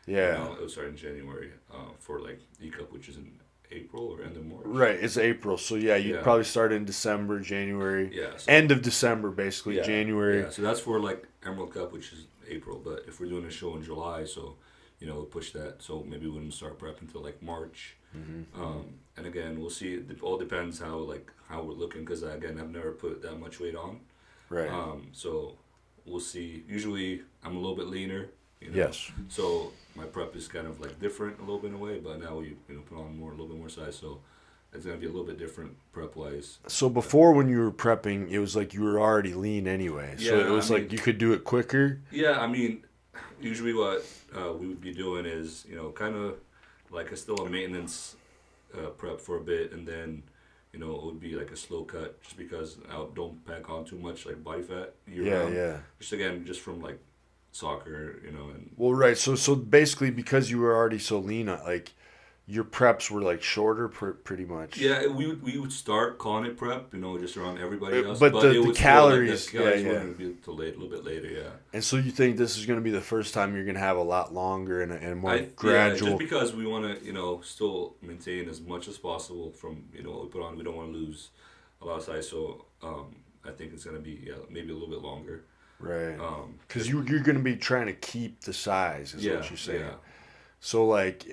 You Yeah. know, it would start in January for like E Cup, which is in April or end of March. Right, it's April, so yeah, you'd Yeah. probably start in December, January, Yeah. So, end of December, basically, yeah. January. Yeah. So that's for like Emerald Cup, which is April. But if we're doing a show in July, so we'll push that. So maybe we wouldn't start prep until like March. And again, we'll see. It all depends how we're looking, because again, I've never put that much weight on. Right. So we'll see. Usually, I'm a little bit leaner. Yes. So my prep is kind of like different a little bit in a way, but now we put on a little bit more size, so it's gonna be a little bit different prep wise. So before, when you were prepping, it was like you were already lean anyway. So Yeah, it was I like mean- you could do it quicker. Yeah, I mean, usually what we would be doing is kind of like still a maintenance prep for a bit, and then it would be like a slow cut, just because I don't pack on too much like body fat year Yeah, round. yeah. Just from like soccer, and Well, right. So basically, because you were already so lean, like your preps were like shorter, pretty much. yeah, we would start calling it prep, just around everybody else. But the it would calories, still, like, the calories yeah, wouldn't be till a little bit later, yeah. And so you think this is going to be the first time you're going to have a lot longer and more Yeah, gradual. just because we want to, still maintain as much as possible from, what we put on. We don't want to lose a lot of size, so I think it's going to be, maybe a little bit longer. Right. Because you're going to be trying to keep the size, is what you're saying. Yeah. So, like,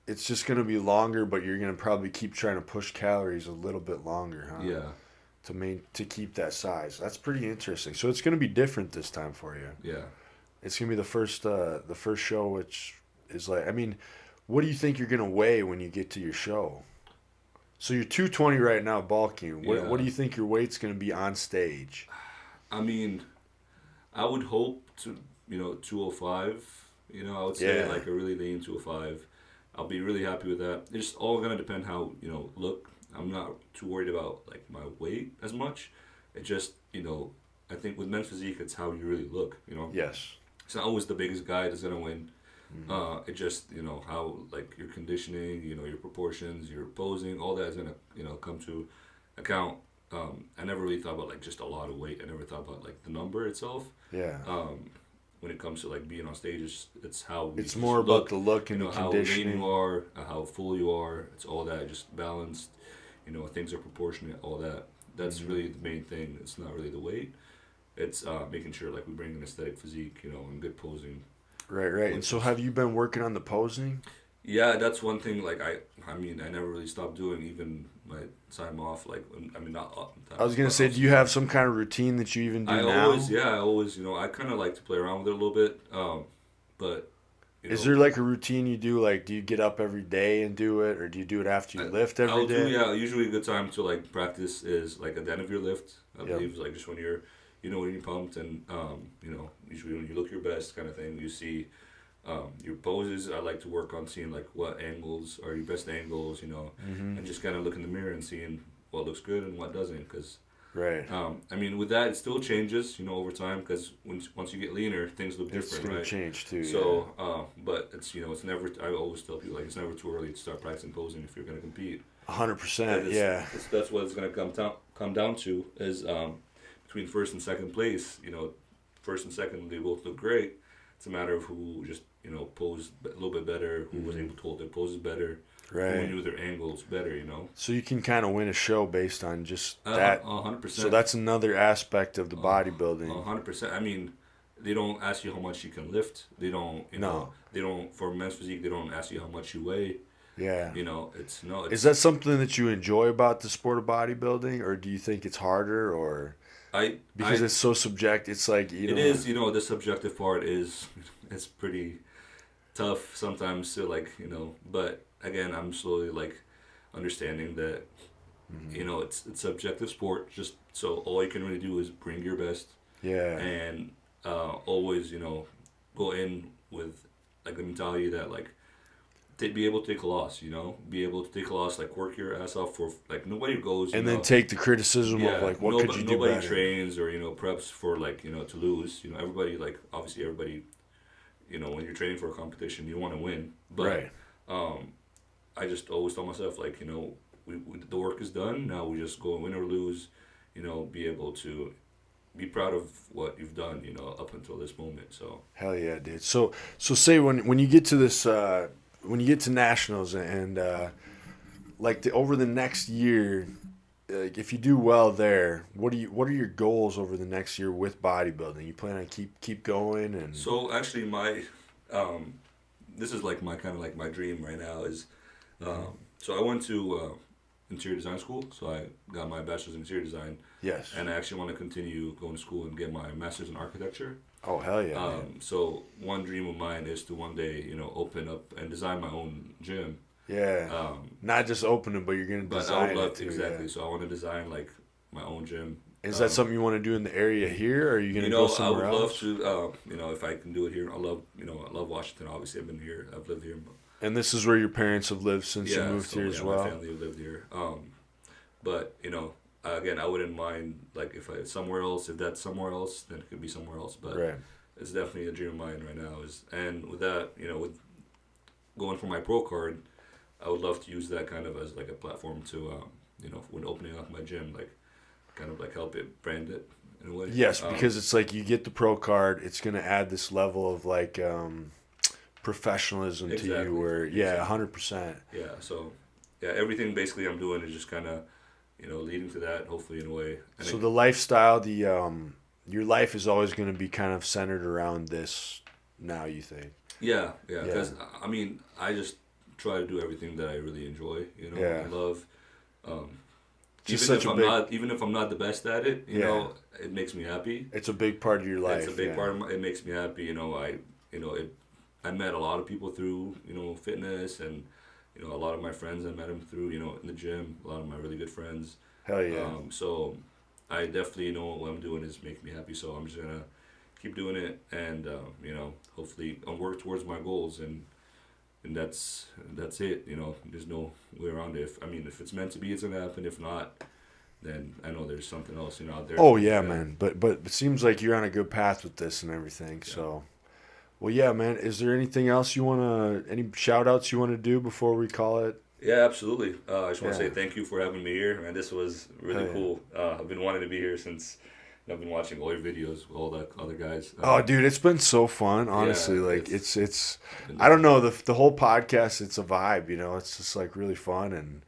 it's just going to be longer, but you're going to probably keep trying to push calories a little bit longer, huh? Yeah. To keep that size. That's pretty interesting. So it's going to be different this time for you. Yeah. It's going to be the first show, which is like, I mean, what do you think you're going to weigh when you get to your show? So you're 220 right now, bulking. What do you think your weight's going to be on stage? I mean, I would hope to, 205. I would say like a really lean 205. I'll be really happy with that. It's all gonna depend how look. I'm not too worried about like my weight as much. It just I think with men's physique, it's how you really look. Yes. It's not always the biggest guy that's gonna win. It just how like your conditioning, your proportions, your posing, all that is gonna come to account. I never really thought about like just a lot of weight. I never thought about like the number itself. Yeah. When it comes to like being on stage, it's how It's more about the look and the how conditioning. lean you are, how full you are. It's all that, just balanced. Things are proportionate. All that. That's really the main thing. It's not really the weight. It's making sure like we bring an aesthetic physique, and good posing. Right. And so have you been working on the posing? Yeah, that's one thing. Like I mean, I never really stopped doing, even my time off. Like not. I was gonna say, do you have some kind of routine that you even do now? I always, I kind of like to play around with it a little bit. But is there like a routine you do? Like, do you get up every day and do it, or do you do it after you lift every day? Usually a good time to like practice is like at the end of your lift. I believe is like just when you're, when you're pumped, and usually when you look your best kind of thing. You see. Your poses, I like to work on seeing like what angles are your best angles, and just kind of look in the mirror and seeing what looks good and what doesn't. Because, right. I mean, with that, it still changes, over time. Because once you get leaner, things look different, It's gonna right? change too. So, but it's it's never. I always tell people like it's never too early to start practicing posing if you're gonna compete. 100%. Yeah. That's what it's gonna come down to is between first and second place. First and second, they both look great. It's a matter of who just posed a little bit better, who was able to hold their poses better, Right. who knew their angles better. So you can kind of win a show based on just that. 100%. So that's another aspect of the bodybuilding. 100%. I mean, they don't ask you how much you can lift. They don't. They don't. For men's physique, they don't ask you how much you weigh. Yeah. It's Is that something that you enjoy about the sport of bodybuilding, or do you think it's harder, or because it's so subjective? It's like it is. The subjective part is it's pretty tough sometimes to like but again, I'm slowly like understanding that it's subjective sport. Just so all you can really do is bring your best. Yeah. And always go in with like the mentality that like be able to take a loss, be able to take a loss, like work your ass off for, like, nobody goes, And then take the criticism of, yeah, like, what could you do nobody better? trains or, preps for, like, to lose, everybody, like, obviously everybody, when you're training for a competition, you want to win, but, Right. I just always tell myself, like, the work is done, now we just go win or lose, be able to be proud of what you've done, up until this moment, so. Hell yeah, dude. So say when you get to this when you get to nationals and like over the next year, like if you do well there, what are your goals over the next year with bodybuilding? You plan on keep going and So actually, um, this is like my kind of like my dream right now is, so I went to interior design school, so I got my bachelor's in interior design, yes. and I actually want to continue going to school and get my master's in architecture. Oh hell yeah. Man. So one dream of mine is to one day, open up and design my own gym. Yeah. Not just open it, but you're gonna But design I would love it to, too, exactly. yeah. So I want to design like my own gym. Is that something you want to do in the area here, or are you gonna go I somewhere would love else? to, if I can do it here. I love Washington. Obviously, I've been here. I've lived here. And this is where your parents have lived since you Yeah, moved so here yeah, as my well. family lived here. But again, I wouldn't mind like if somewhere else. If that's somewhere else, then it could be somewhere else. But Right. it's definitely a dream of mine right now. And with that, with going for my pro card, I would love to use that kind of as like a platform to, when opening up my gym, like kind of like help it brand it in a way. Yes, because it's like you get the pro card, it's gonna add this level of like professionalism to Exactly, you, where exactly. 100%. Yeah. So yeah, everything basically I'm doing is just kind of, leading to that, hopefully in a way. And So the lifestyle, the your life is always gonna be kind of centered around this. Now you think? yeah, Yeah. because I mean, I just try to do everything that I really enjoy. Yeah. I love. Just Even such if a I'm big. not, even if I'm not the best at it, Yeah. it makes me happy. It's a big part of your life. It's a big yeah. part of it makes me happy. I met a lot of people through fitness, and a lot of my friends I met them through in the gym. A lot of my really good friends. Hell yeah. So I definitely know what I'm doing is making me happy. So I'm just gonna keep doing it, and hopefully I'll work towards my goals, and that's it. There's no way around it. If it's meant to be, it's gonna happen. If not, then I know there's something else out there. Oh yeah, man. But it seems like you're on a good path with this and everything. Yeah. So, well, yeah, man. Is there anything else you any shout outs you want to do before we call it? Yeah, absolutely. I just want to Yeah. say thank you for having me here, man. This was really Hell yeah. cool. I've been wanting to be here since I've been watching all your videos with all the other guys. Oh, dude, it's been so fun. Honestly, yeah, like it's. I don't know the whole podcast. It's a vibe, It's just like really fun, and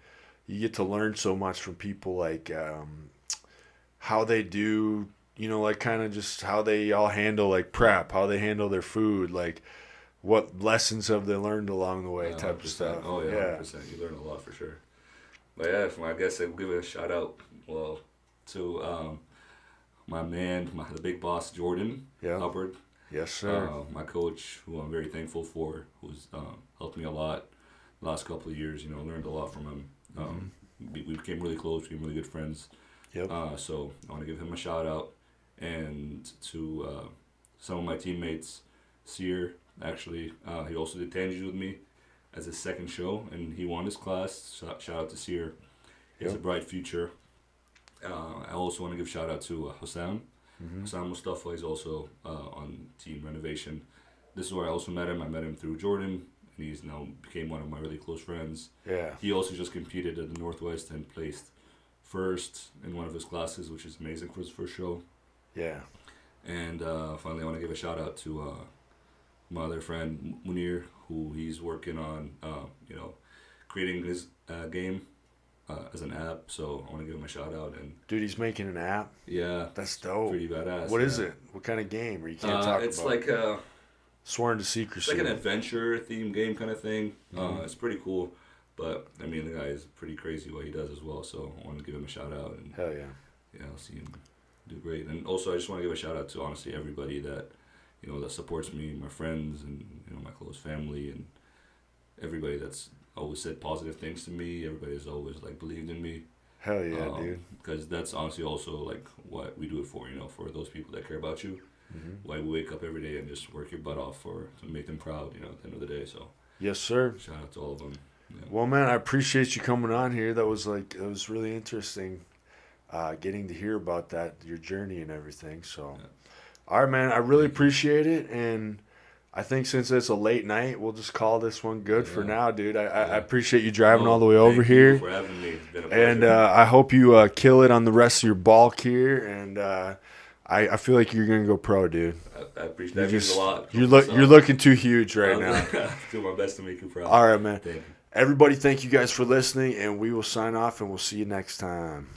you get to learn so much from people, like how they do, like kind of just how they all handle like prep, how they handle their food, like what lessons have they learned along the way, type of 100%. stuff. Oh yeah, Yeah. 100%. You learn a lot for sure. But yeah, I guess I'll give a shout out. Well, to my man, the big boss Jordan Yeah. Hubbard. Yes, sir. My coach, who I'm very thankful for, who's helped me a lot the last couple of years. Learned a lot from him. We became really close. We became really good friends. Yep. So I want to give him a shout out, and to some of my teammates. Sear, actually, he also did Tangies with me as his second show, and he won his class. Shout out to Sear. He has a Yep. bright future. I also want to give shout out to Hassan. Hassan Mustafa is also on Team Renovation. This is where I also met him. I met him through Jordan, and he's now became one of my really close friends. Yeah. He also just competed at the Northwest and placed first in one of his classes, which is amazing for his first show. Yeah. And finally, I want to give a shout out to my other friend Munir, who he's working on, creating his game as an app. So I want to give him a shout out. And Dude, he's making an app. yeah, That's dope. pretty badass. What is yeah. it? What kind of game? Or you can't talk It's about? like a Sworn to it's secrecy. like an adventure themed game kind of thing. Mhm. It's pretty cool. But the guy is pretty crazy what he does as well. So I want to give him a shout out, and Hell yeah. I'll see him do great. And also, I just want to give a shout out to honestly everybody that that supports me, my friends, and my close family, and everybody that's always said positive things to me. Everybody has always believed in me. Hell yeah, dude. Because that's honestly also what we do it for. For those people that care about you. Mm-hmm. Why we wake up every day and just work your butt off to make them proud. At the end of the day. So Yes, sir. Shout out to all of them. Yeah. Well, man, I appreciate you coming on here. It was really interesting getting to hear about that, your journey and everything. So, Yeah. all right, man, I really appreciate it. And I think since it's a late night, we'll just call this one good for now, dude. I appreciate you driving all the way over here. Thank you for having me. It's been a pleasure. And I hope you kill it on the rest of your bulk here. And I feel like you're gonna go pro, dude. I appreciate that. Means a lot. You're looking too huge right now. Do my best to make you proud. All right, man. Thank you. Everybody, thank you guys for listening, and we will sign off, and we'll see you next time.